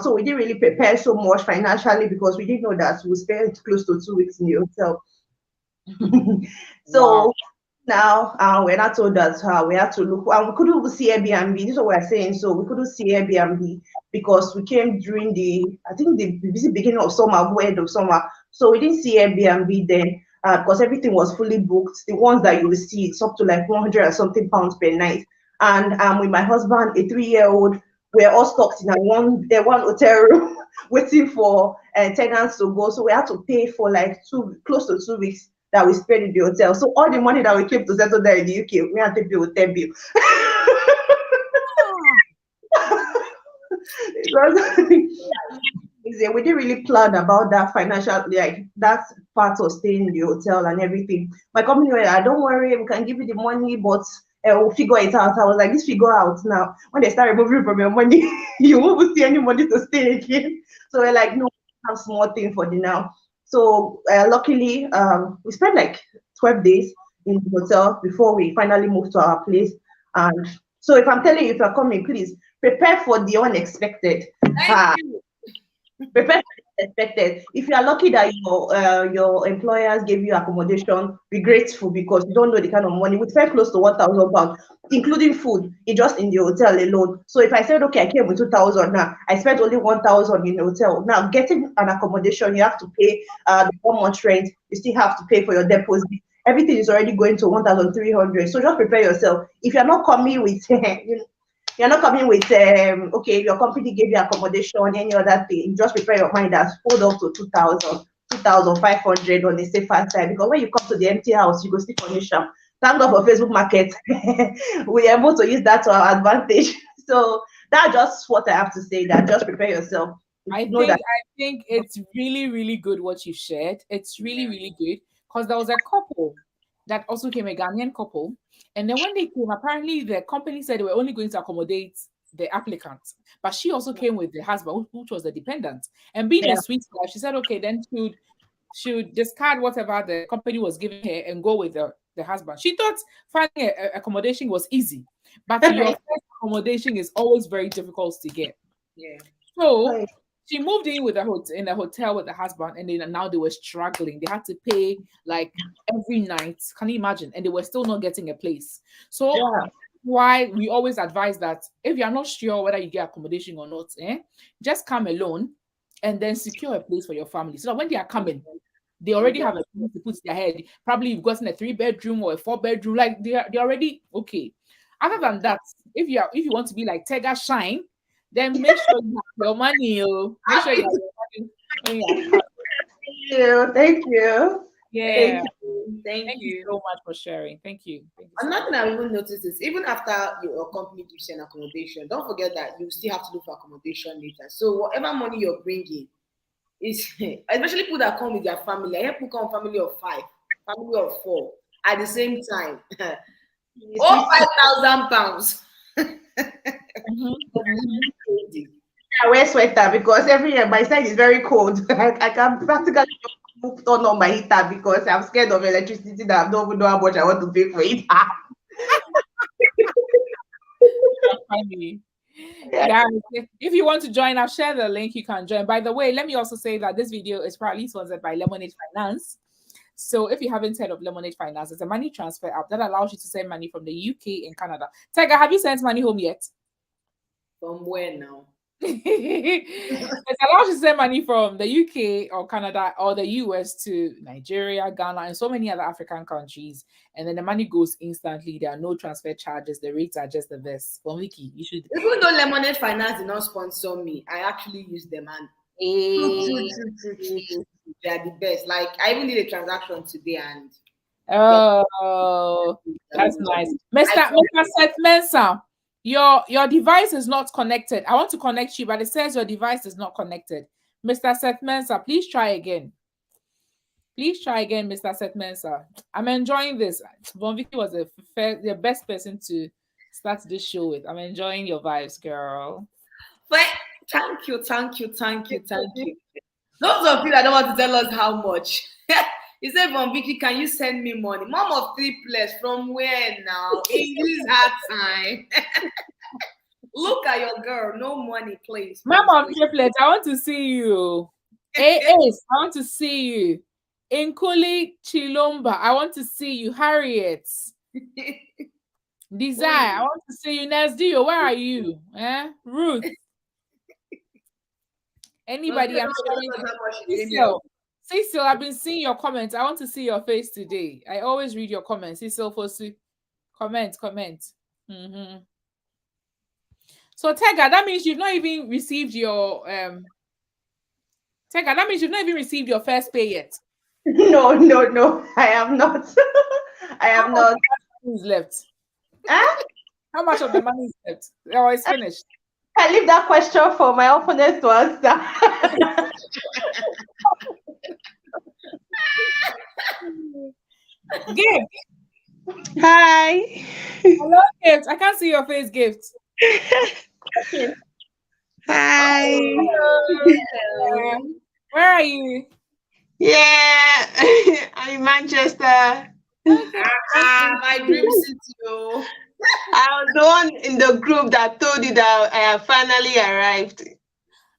Speaker 6: So we didn't really prepare so much financially because we didn't know that we spent close to 2 weeks in the hotel. So
Speaker 1: Wow.
Speaker 6: now we're not told that we have to look, and we couldn't even see Airbnb. This is what we're saying. So we couldn't see Airbnb because we came during I think the beginning of summer, end of summer. So we didn't see Airbnb then because everything was fully booked. The ones that you will see, it's up to like 100 and something pounds per night. And with my husband, a 3-year-old, we're all stuck in one hotel room waiting for tenants to go. So we had to pay for like close to 2 weeks that we spent in the hotel. So all the money that we came to settle there in the UK, we had to pay hotel bill. We didn't really plan about that financial, like that part of staying in the hotel and everything. My company were like, don't worry, we can give you the money, but we'll figure it out. I was like, this figure out now. When they start removing from your money, you won't see any money to stay again. So we're like, no, have small thing for the now. So luckily, we spent like 12 days in the hotel before we finally moved to our place. And so if I'm telling you, if you're coming, please prepare for the unexpected. Prepare for the unexpected. If you are lucky that your employers gave you accommodation, be grateful because you don't know the kind of money. We spent close to £1,000, including food, just in the hotel alone. So if I said, okay, I came with 2,000 now, I spent only 1,000 in the hotel. Now getting an accommodation, you have to pay the 1 month rent. You still have to pay for your deposit. Everything is already going to 1,300. So just prepare yourself. If you're not coming with you're not coming with okay, your company gave you accommodation, any other thing. Just prepare your mind that hold up to 2,000, 2,500 on the safer side. Because when you come to the empty house, you go still furnish them. Thank God for Facebook Market. We are able to use that to our advantage. So that's just what I have to say. That just prepare yourself.
Speaker 1: I think it's really, really good what you shared. It's really, really good because there was a couple that also came, a Ghanaian couple. And then when they came, apparently the company said they were only going to accommodate the applicant, but she also came with the husband, which was the dependent. And being a sweet wife, she said, okay, then should discard whatever the company was giving her and go with the husband. She thought finding accommodation was easy, but your first accommodation is always very difficult to get.
Speaker 2: Yeah.
Speaker 1: So she moved in with in a hotel with the husband, and then now they were struggling. They had to pay like every night. Can you imagine? And they were still not getting a place. So why we always advise that if you are not sure whether you get accommodation or not, just come alone and then secure a place for your family. So that when they are coming, They already have a thing to put in their head. Probably you've gotten a 3-bedroom or a 4-bedroom. Like they're already okay. Other than that, if you want to be like Tega Shine, then make sure you have your money. Oh, make sure you have your money. When you are-
Speaker 6: Thank you.
Speaker 1: yeah.
Speaker 2: Thank
Speaker 1: Thank you
Speaker 2: you.
Speaker 1: so much for sharing. Thank you. Thank you so
Speaker 2: Another
Speaker 1: much.
Speaker 2: thing I even noticed is even after your company gives you an accommodation, don't forget that you still have to look for accommodation later. So whatever money you're bringing is, especially people that come with their family. I hear people come family of 5, family of 4 at the same time. All £5,000.
Speaker 1: Mhm, mhm.
Speaker 6: I wear sweater because every year my side is very cold. I can practically turn on my heater because I'm scared of electricity that I don't even know how much I want to pay for it.
Speaker 1: Funny. Guys, if you want to join, I'll share the link. You can join. By the way, let me also say that this video is proudly sponsored by Lemonade Finance. So if you haven't heard of Lemonade Finance, it's a money transfer app that allows you to send money from the UK and Canada. Tiger, have you sent money home yet?
Speaker 2: From where now?
Speaker 1: It allows you to send money from the UK or Canada or the US to Nigeria, Ghana, and so many other African countries. And then the money goes instantly. There are no transfer charges. The rates are just the best. For Vicky, you should.
Speaker 2: Even though Lemonade Finance did not sponsor me, I actually use them and they are the best. Like I even did a transaction today and
Speaker 1: Oh, that's nice. Mr. Seth Mensah, your device is not connected. I want to connect you, but it says your device is not connected. Mr. Seth Mensah, please try again. Please try again, Mr. Seth Mensah. I'm enjoying this. Von Vicky was the best person to start this show with. I'm enjoying your vibes, girl.
Speaker 2: but thank you. Those of you that don't want to tell us how much. He said, Von Vicky, can you send me money? Mom of 3 plus, from where now? In this hard time. Look at your girl. No money, please.
Speaker 1: Mama of triplets, I want to see you. Ace, I want to see you. Inkuli Chilomba, I want to see you. Harriet. Desire, I want to see you. Nesdio, where are you? Ruth. Anybody? I'm sharing. Cecil, I've been seeing your comments. I want to see your face today. I always read your comments. Cecil Fosu. Comment. Mm-hmm. So Tega, that means you've not even received your Tega, that means you've not even received your first pay yet.
Speaker 6: No, I am not. I am not.
Speaker 1: Who's left?
Speaker 6: Huh?
Speaker 1: How much of the money is left? Oh, it's finished.
Speaker 6: I leave that question for my opponent to answer.
Speaker 1: Gift.
Speaker 4: Hi.
Speaker 1: Hello, Gift. I can't see your face, Gift.
Speaker 4: Hi.
Speaker 1: Hello. Where are you?
Speaker 4: Yeah, I'm in Manchester.
Speaker 1: Okay.
Speaker 2: My dream city. Oh.
Speaker 4: I was the one in the group that told you that I have finally arrived.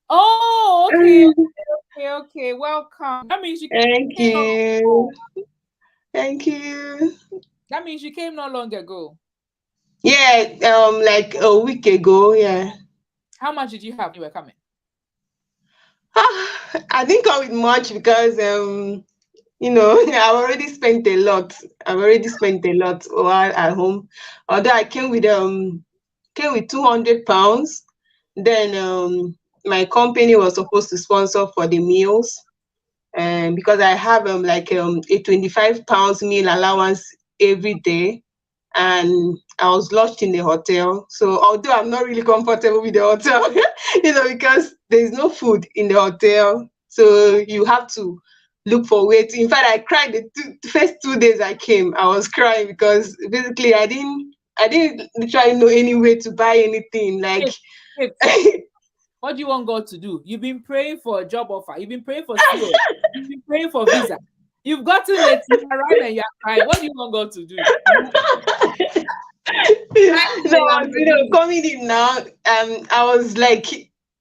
Speaker 1: Oh, okay. Okay. Welcome. That means you
Speaker 4: Thank you. Thank you.
Speaker 1: That means you came not long ago.
Speaker 4: Yeah, like a week ago, yeah.
Speaker 1: How much did you have when you were coming?
Speaker 4: I didn't come with much because I've already spent a lot. While at home. Although I came with £200. Then my company was supposed to sponsor for the meals. Because I have a £25 meal allowance every day, and I was lodged in the hotel. So although I'm not really comfortable with the hotel, because there's no food in the hotel, so you have to look for ways. In fact, I cried the first 2 days I came. I was crying because basically I didn't literally know any way to buy anything. Like,
Speaker 1: what do you want God to do? You've been praying for a job offer. You've been praying for school. You've been praying for visa. You've gotten it. You arrive and you're crying. What do you want God to do?
Speaker 4: So, coming in now, I was like,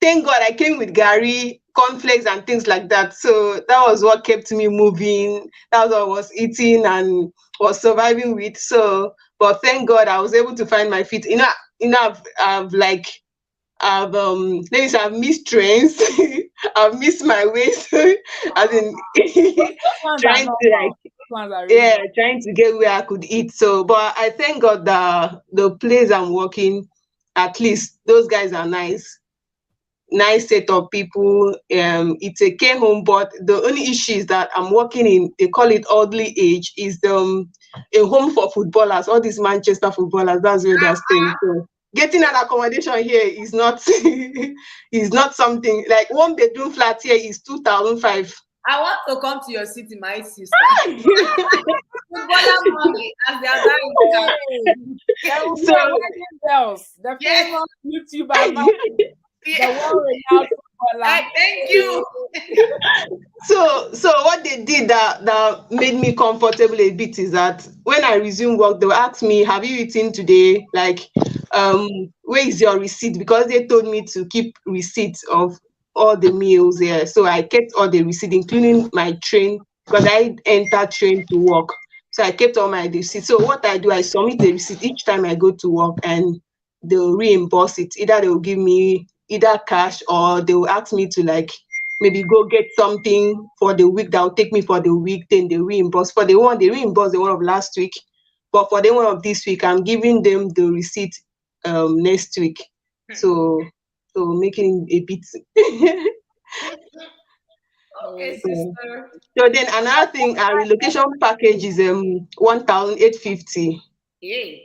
Speaker 4: thank God I came with Gary, cornflakes and things like that. So that was what kept me moving. That was what I was eating and was surviving with. So, but thank God I was able to find my feet. let me say I've missed trains. I've missed my ways. As in
Speaker 1: Those ones are
Speaker 4: trying to
Speaker 1: normal.
Speaker 4: like
Speaker 1: Those ones are really normal.
Speaker 4: trying to get where I could eat. So but I thank God the place I'm working, at least those guys are nice set of people. It's a care home, but the only issue is that I'm working in, they call it elderly age, is a home for footballers, all these Manchester footballers, that's where they're staying. So getting an accommodation here is not is not something like one bedroom flat here is 2,500.
Speaker 2: I want to come to your city, my sister. Footballer mommy, as they are dying.
Speaker 1: There will be
Speaker 4: So
Speaker 1: a wedding bells. The
Speaker 2: Yes.
Speaker 1: famous YouTuber, the world-renowned footballer.
Speaker 2: Thank you.
Speaker 4: so what they did that made me comfortable a bit is that when I resume work, they'll ask me, have you eaten today? Like, where is your receipt? Because they told me to keep receipts of all the meals here. So I kept all the receipt, including my train, because I entered train to work. So I kept all my receipts. So what I do, I submit the receipt each time I go to work, and they'll reimburse it. Either they'll give me either cash, or they'll ask me to like maybe go get something for the week that will take me for the week, then they reimburse. For the one, they reimburse the one of last week. But for the one of this week, I'm giving them the receipt next week. So making a bit.
Speaker 2: Okay,
Speaker 4: So
Speaker 2: sister.
Speaker 4: then another thing, our relocation package is 1,850.
Speaker 2: Yeah.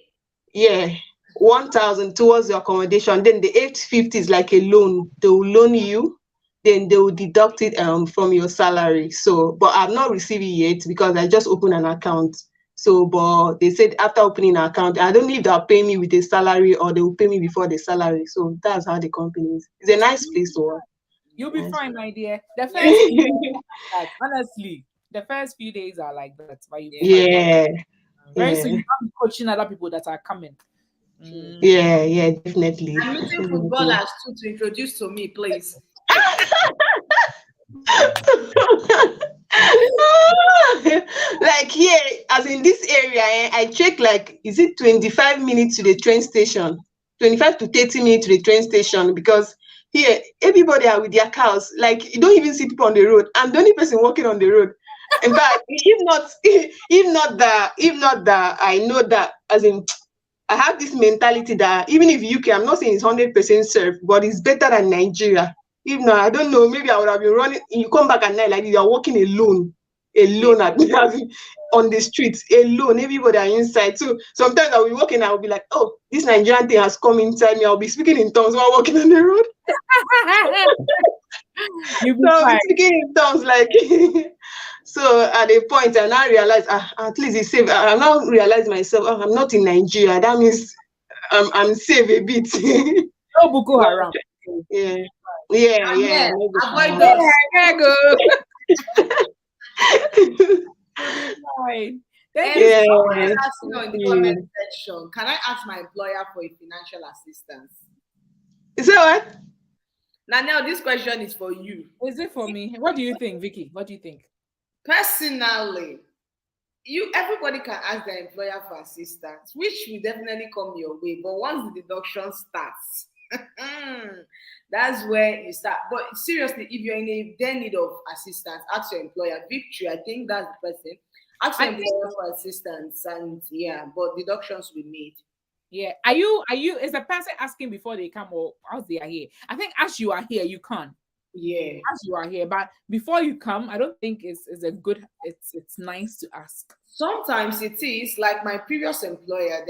Speaker 4: Yeah. 1,000 towards the accommodation. Then the 850 is like a loan. They will loan you, then they will deduct it from your salary. So, but I've not received it yet because I just opened an account. So, but they said after opening an account, I don't know if they'll pay me with a salary or they will pay me before the salary. So that's how the company is. It's a nice place to work.
Speaker 1: You'll be fine, my dear. The first few days are like that. Honestly, the first few days are like that. But you'll be fine.
Speaker 4: Yeah,
Speaker 1: Very soon,
Speaker 4: yeah,
Speaker 1: you have to be coaching other people that are coming.
Speaker 4: yeah, definitely.
Speaker 2: I'm meeting footballers too to introduce to me, please.
Speaker 4: Like here, as in this area, I check like, is it 25 minutes to the train station? 25 to 30 minutes to the train station, because here everybody are with their cars. Like you don't even see people on the road. I'm the only person walking on the road. In fact, if not that, I know that, as in I have this mentality that even if UK, I'm not saying it's 100% safe, but it's better than Nigeria. If not, I don't know, maybe I would have been running. You come back at night like you are walking alone on the streets, alone. Everybody are inside. So sometimes I'll be walking, I'll be like, oh, this Nigerian thing has come inside me. I'll be speaking in tongues while walking on the road.
Speaker 1: You'll be
Speaker 4: So I'll be
Speaker 1: fine.
Speaker 4: speaking in tongues like. So at a point, I now realize, at least it's safe. I now realize myself, I'm not in Nigeria. That means I'm safe a bit.
Speaker 1: No Boko Haram.
Speaker 4: Yeah.
Speaker 2: Yeah,
Speaker 4: No Boko
Speaker 2: avoid
Speaker 4: Haram.
Speaker 2: us.
Speaker 1: There you go. Fine. Thank you.
Speaker 4: Yeah.
Speaker 2: Someone is asking in the
Speaker 4: Yeah.
Speaker 2: comment section, can I ask my employer for a financial assistance?
Speaker 4: Is that what?
Speaker 2: Nanelle, this question is for you.
Speaker 1: Is it for me? What do you think, Vicky? What do you think?
Speaker 2: Personally, everybody can ask their employer for assistance, which will definitely come your way. But once the deduction starts, that's where you start. But seriously, if you're in a dire need of assistance, ask your employer. Victory, I think that's the person. Ask your employer for assistance, and but deductions will be made.
Speaker 1: Yeah. Are you? Is the person asking before they come or as they are here? I think as you are here, you can.
Speaker 2: Yeah.
Speaker 1: As you are here, but before you come, I don't think it's a good. It's nice to ask.
Speaker 2: Sometimes it is like my previous employer.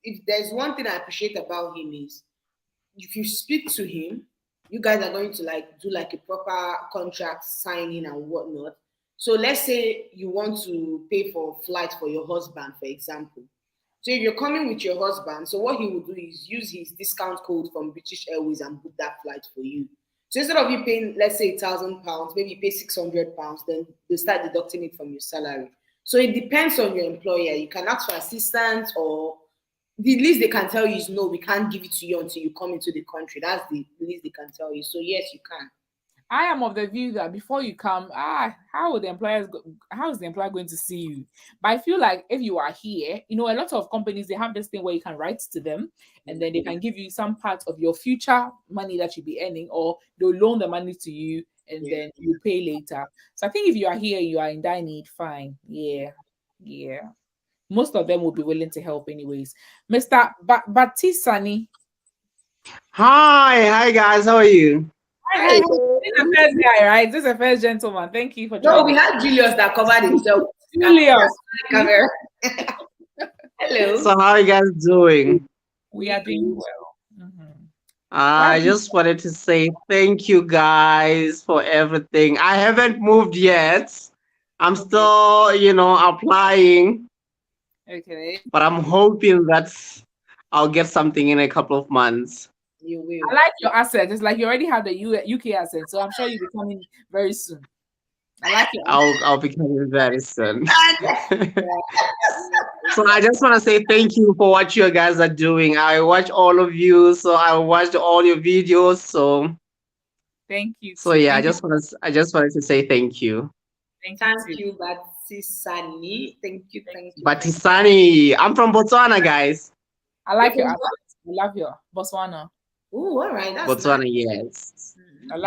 Speaker 2: If there's one thing I appreciate about him is, if you speak to him, you guys are going to do a proper contract signing and whatnot. So let's say you want to pay for flight for your husband, for example. So if you're coming with your husband, so what he will do is use his discount code from British Airways and book that flight for you. So instead of you paying, let's say, £1,000, maybe you pay £600, then they start deducting it from your salary. So it depends on your employer. You can ask for assistance, or the least they can tell you is no, we can't give it to you until you come into the country. That's the least they can tell you. So yes, you can.
Speaker 1: I am of the view that before you come, how would the employers go, how is the employer going to see you? But I feel like if you are here, you know, a lot of companies they have this thing where you can write to them and then they can give you some part of your future money that you'll be earning, or they'll loan the money to you and then you pay later. So I think if you are here, you are in dire need, fine. Yeah. Yeah. Most of them will be willing to help anyways. Mr. Batisani.
Speaker 10: Hi guys, how are you?
Speaker 1: Hi. This is the first guy, right? This is the first gentleman. Thank you for
Speaker 2: No,
Speaker 1: joining.
Speaker 2: we had Julius that covered himself.
Speaker 1: Julius.
Speaker 2: Camera. Hello.
Speaker 10: So how are you guys doing?
Speaker 1: We are doing well. Mhm.
Speaker 10: I just wanted to say thank you guys for everything. I haven't moved yet. I'm still, applying,
Speaker 1: Okay.
Speaker 10: but I'm hoping that I'll get something in a couple of months.
Speaker 2: You will.
Speaker 1: I like your accent. It's like you already have the UK accent, so I'm sure you'll be coming very soon. I like it.
Speaker 10: I'll be coming very soon. So I just want to say thank you for what you guys are doing. I watch all of you, so I watched all your videos. So
Speaker 1: Thank you.
Speaker 10: So yeah, I just wanted to say thank you.
Speaker 2: Thank you, Batisani. Thank you.
Speaker 10: Batisani, I'm from Botswana, guys.
Speaker 1: I like your accent. I love your Botswana.
Speaker 2: Oh, all right. That's
Speaker 10: Botswana,
Speaker 2: nice.
Speaker 10: yes.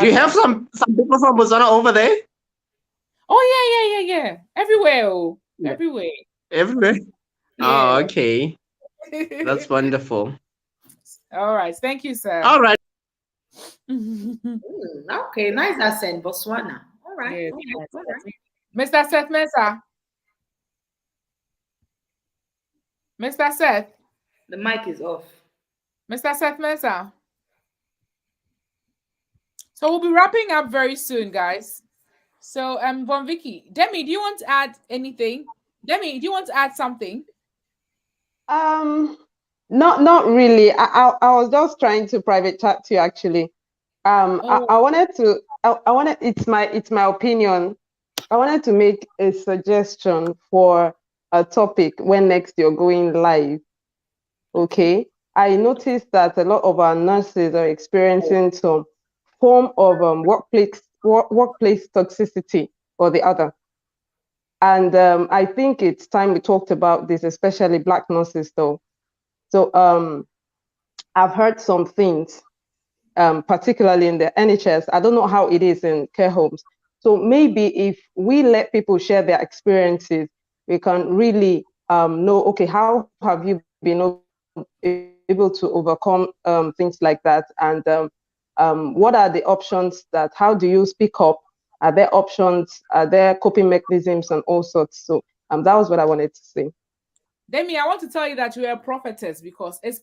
Speaker 10: Do you have some people from Botswana over there?
Speaker 1: Oh yeah. Everywhere, everywhere.
Speaker 10: Everywhere.
Speaker 1: Yeah.
Speaker 10: Oh, okay. That's wonderful.
Speaker 1: All right. Thank you, sir.
Speaker 10: All right.
Speaker 2: Okay, nice accent, Botswana. All right.
Speaker 1: Yes,
Speaker 2: All right.
Speaker 1: Mr. Seth Mensah. Mr. Seth.
Speaker 2: The mic is off.
Speaker 1: Mr. Seth Mensah. So we'll be wrapping up very soon, guys. So Von Vicky, Demi, do you want to add anything? Demi, do you want to add something?
Speaker 9: Not really. I was just trying to private chat to you actually. I wanted to I wanted it's my opinion. I wanted to make a suggestion for a topic when next you're going live. Okay. I noticed that a lot of our nurses are experiencing some form of workplace toxicity or the other. And I think it's time we talked about this, especially Black nurses though. So I've heard some things, particularly in the NHS. I don't know how it is in care homes. So maybe if we let people share their experiences, we can really know, okay, how have you been able to overcome things like that? And what are the options how do you speak up? Are there options? Are there coping mechanisms and all sorts? So that was what I wanted to say.
Speaker 1: Demi, I want to tell you that you are a prophetess because it's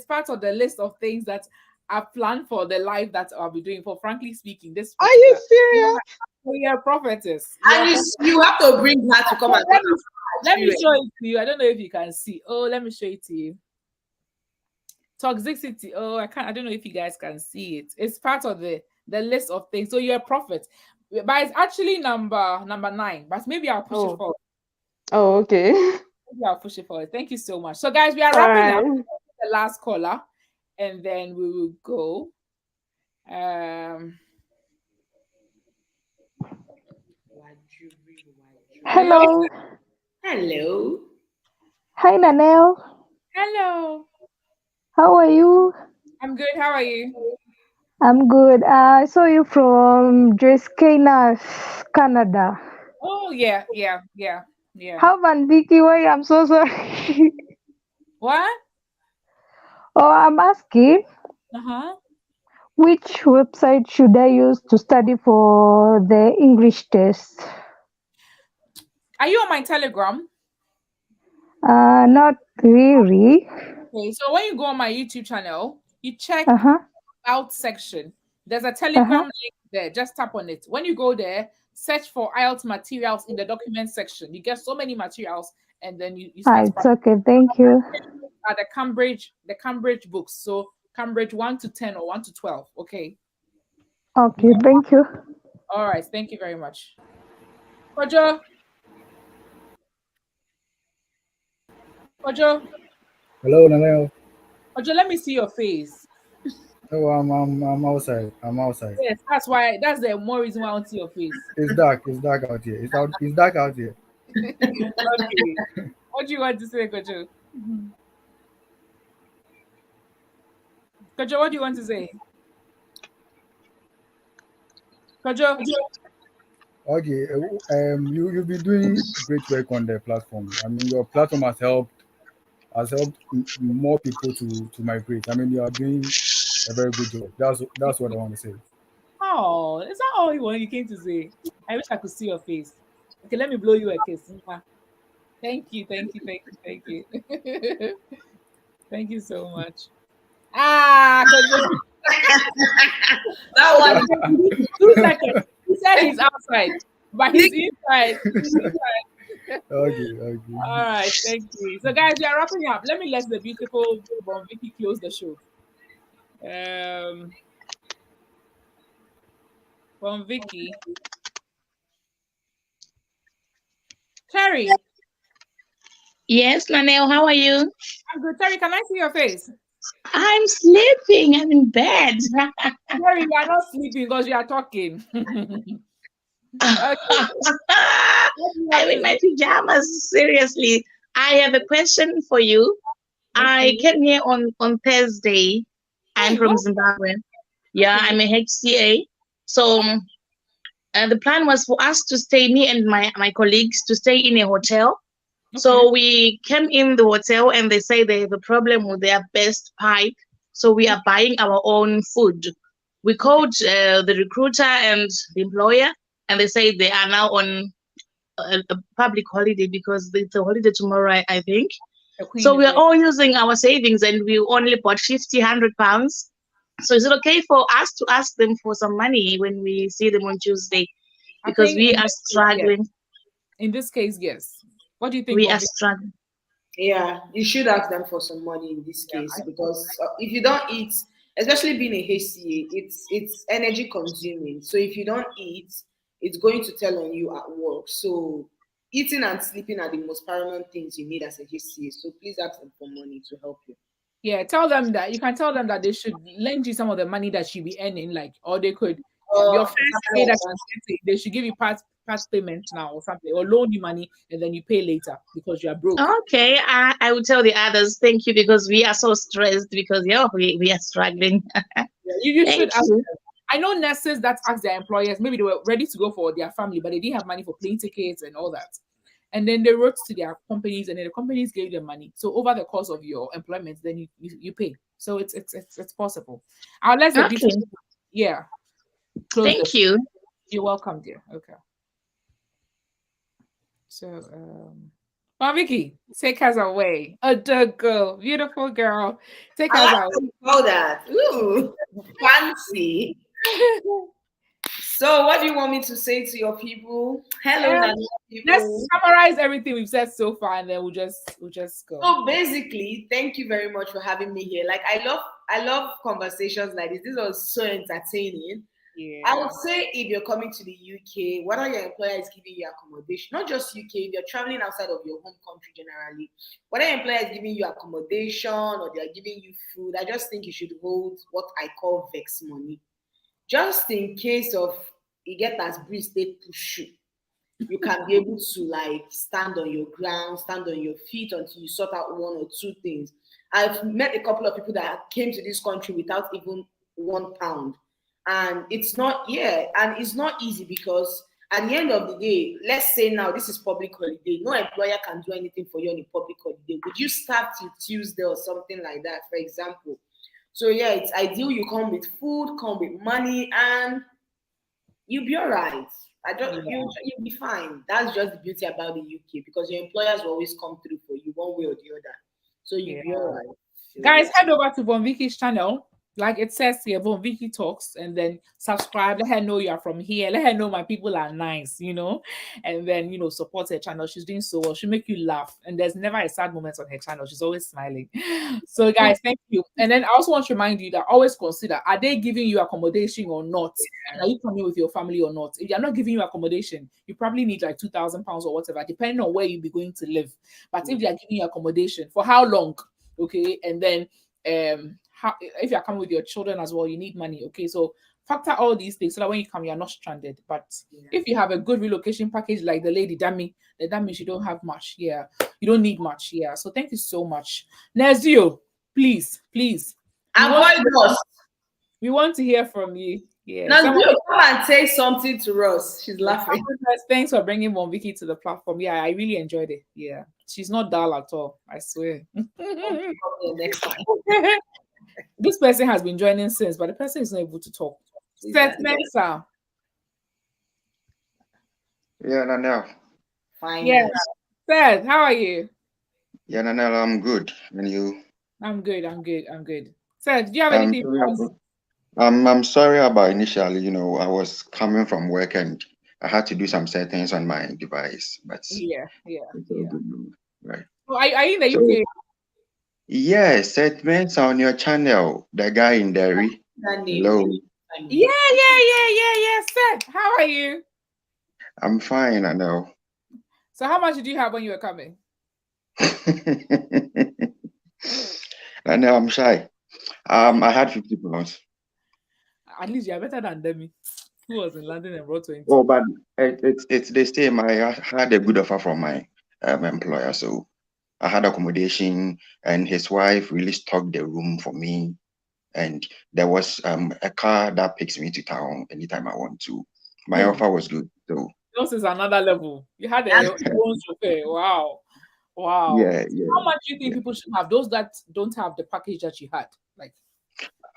Speaker 1: part of the list of things that I've planned for the life that I'll be doing. For frankly speaking, this.
Speaker 9: Are you serious?
Speaker 1: You're a prophetess.
Speaker 2: And you have to bring her to come and
Speaker 1: let me show it to you. I don't know if you can see. Oh, let me show it to you. Toxicity. Oh, I don't know if you guys can see it. It's part of the list of things. So you're a prophet. But it's actually number 9. But maybe I'll push it forward.
Speaker 9: Oh, okay.
Speaker 1: Maybe I'll push it forward. Thank you so much. So guys, we are wrapping up. The last caller, and then we will go.
Speaker 11: Hello.
Speaker 2: Hello.
Speaker 11: Hi, Nanelle.
Speaker 1: Hello.
Speaker 11: How are you?
Speaker 1: I'm good. How are you?
Speaker 11: I'm good. I saw you from Dreskenas, Canada.
Speaker 1: Oh, yeah.
Speaker 11: How Van Vicky? Why? I'm so sorry.
Speaker 1: What?
Speaker 11: Oh, I'm asking. Which website should I use to study for the English test?
Speaker 1: Are you on my Telegram?
Speaker 11: Not really.
Speaker 1: Okay, so when you go on my YouTube channel, you check About section. There's a Telegram link there. Just tap on it. When you go there, search for IELTS materials in the document section. You get so many materials, and then you start.
Speaker 11: It's okay. Thank you.
Speaker 1: At the Cambridge books. So Cambridge 1 to 10 or 1 to 12. Okay.
Speaker 11: Okay. Thank you.
Speaker 1: All right. Thank you very much. Roger.
Speaker 12: Hello, Nanelle.
Speaker 1: Roger, let me see your face.
Speaker 12: Oh, I'm outside. I'm outside.
Speaker 1: Yes, that's why. That's the more reason why I want to see your face.
Speaker 12: It's dark. It's dark out here. It's dark out here.
Speaker 1: Okay. What do you want to say, Kojo? Kojo, what do you want to say? Kojo?
Speaker 12: Okay. You've been doing great work on the platform. I mean, your platform has helped more people to migrate. I mean, you are doing a very good job. That's what I want to say.
Speaker 1: Oh, is that all you came to say? I wish I could see your face. Okay, let me blow you a kiss. Mwah. Thank you, thank you, thank you, thank you. Thank you so much. Ah, Kojo.
Speaker 2: That one.
Speaker 1: 2 seconds. He said he's outside, but he's inside. He's inside.
Speaker 12: Okay.
Speaker 1: All right, thank you. So, guys, we are wrapping up. Let me let the beautiful Bon Vicky close the show. Bon Vicky. Terry.
Speaker 3: Yes, Nanelle, how are you?
Speaker 1: I'm good. Terry, can I see your face?
Speaker 3: I'm sleeping. I'm in bed.
Speaker 1: Terry, you are not sleeping because you are talking. Okay.
Speaker 3: I'm in my pajamas. Seriously. I have a question for you. I came here on Thursday. I'm from Zimbabwe. Yeah, I'm a HCA. So the plan was for us to stay, me and my colleagues, to stay in a hotel. So we came in the hotel and they say they have a problem with their best pipe. So we are buying our own food. We called the recruiter and the employer, and they say they are now on a public holiday because it's a holiday tomorrow, I think. So we are all using our savings and we only bought 50, 100 pounds. So is it okay for us to ask them for some money when we see them on Tuesday? Because we are struggling.
Speaker 1: In this case, yes. What do you think?
Speaker 3: We are struggling.
Speaker 2: Yeah, you should ask them for some money in this case because if you don't eat, especially being a HCA, it's energy consuming. So if you don't eat, it's going to tell on you at work. So eating and sleeping are the most paramount things you need as a HCA. So please ask them for money to help you.
Speaker 1: Yeah, tell them that. You can tell them that they should lend you some of the money that you be earning, like, or they could your first pay that they should give you part payment now or something, or loan you money and then you pay later because you are broke.
Speaker 3: Okay, I will tell the others. Thank you, because we are so stressed because we are struggling.
Speaker 1: You should ask them. I know nurses that ask their employers, maybe they were ready to go for their family, but they didn't have money for plane tickets and all that. And then they wrote to their companies, and then the companies gave them money. So over the course of your employment, then you pay. So it's possible. I'll let the beautiful,
Speaker 3: Thank you.
Speaker 1: You're welcome, dear. Okay. So Vicky, take us away. Girl, beautiful girl. Take us away.
Speaker 2: Know that. Ooh, fancy. So, what do you want me to say to your people? Hello, people.
Speaker 1: Let's summarize everything we've said so far, and then we'll just go.
Speaker 2: So basically, thank you very much for having me here. Like, I love conversations like this. This was so entertaining. Yeah. I would say if you're coming to the UK, what are your employers giving you accommodation? Not just UK, if you're traveling outside of your home country generally, what are your employers giving you accommodation or they're giving you food? I just think you should hold what I call vex money. Just in case of you get as breeze, they push you can be able to like stand on your ground, stand on your feet until you sort out one or two things. I've met a couple of people that came to this country without even £1. And it's not easy because at the end of the day, let's say now this is public holiday. No employer can do anything for you on a public holiday. Would you start till Tuesday or something like that, for example? So yeah, it's ideal you come with food, come with money, and you'll be all right. You'll be fine. That's just the beauty about the UK because your employers will always come through for you one way or the other. So you'll be all right.
Speaker 1: Guys, head over to Von Vicky's channel. Like it says here, Von Vicky Talks, and then subscribe. Let her know you are from here. Let her know my people are nice, and then, support her channel. She's doing so well. She'll make you laugh. And there's never a sad moment on her channel. She's always smiling. So, guys, thank you. And then I also want to remind you that always consider, are they giving you accommodation or not? Are you coming with your family or not? If they're not giving you accommodation, you probably need like £2,000 or whatever, depending on where you'll be going to live. But if they are giving you accommodation, for how long? Okay. And then, how if you're coming with your children as well, you need money. Okay, so factor all these things so that when you come, you're not stranded. But if you have a good relocation package like the lady, that means you don't have much. Yeah, you don't need much. Yeah. So thank you so much, Nazio. Please,
Speaker 2: Avoid us.
Speaker 1: we want to hear from you. Yeah.
Speaker 2: Now, come and say something to us. She's laughing.
Speaker 1: Thanks for bringing Mombiki to the platform. Yeah, I really enjoyed it. Yeah, she's not dull at all. I swear.
Speaker 2: Next time.
Speaker 1: This person has been joining since, but the person is not able to talk. Seth Mensa.
Speaker 13: Yeah, Nanelle.
Speaker 2: Fine.
Speaker 1: Yeah. Seth, how are you?
Speaker 13: Yeah, Nanelle, I'm good. And you?
Speaker 1: I'm good. Seth, do you have anything for us?
Speaker 13: I'm sorry about initially, I was coming from work and I had to do some settings on my device, but
Speaker 1: yeah.
Speaker 13: Right.
Speaker 1: Oh, are you in the UK?
Speaker 13: Yes, segments on your channel. The guy in Derry. Hello.
Speaker 1: Yeah. Seth, how are you?
Speaker 13: I'm fine, I know.
Speaker 1: So how much did you have when you were coming?
Speaker 13: I know I'm shy. I had 50 pounds.
Speaker 1: At least you're better than Demi, who was in London and brought 20.
Speaker 13: Oh, but it's the same. I had a good offer from my employer, so I had accommodation, and his wife really stocked the room for me. And there was a car that takes me to town anytime I want to. My offer was good, so
Speaker 1: this is another level. You had a own chauffeur. Wow.
Speaker 13: Yeah.
Speaker 1: How much do you think people should have? Those that don't have the package that you had, like.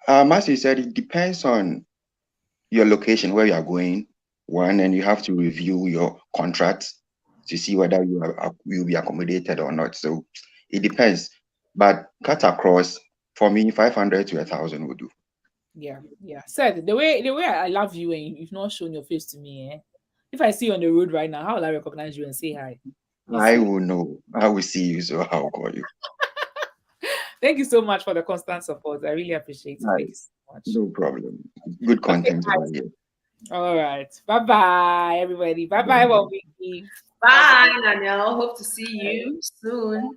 Speaker 13: As you said, it depends on your location where you are going. One, and you have to review your contracts to see whether you'll be accommodated or not. So it depends. But cut across, for me, 500 to 1,000 would do.
Speaker 1: Yeah. Said the way I love you and you've not shown your face to me. If I see you on the road right now, how will I recognize you and say hi?
Speaker 13: I will know. I will see you, so I'll call you.
Speaker 1: Thank you so much for the constant support. I really appreciate it. Thank you so much.
Speaker 13: No problem. Good content over here.
Speaker 1: All right. Bye-bye, everybody. Bye-bye, Wobiki.
Speaker 2: Bye, Nanelle. Hope to see you soon.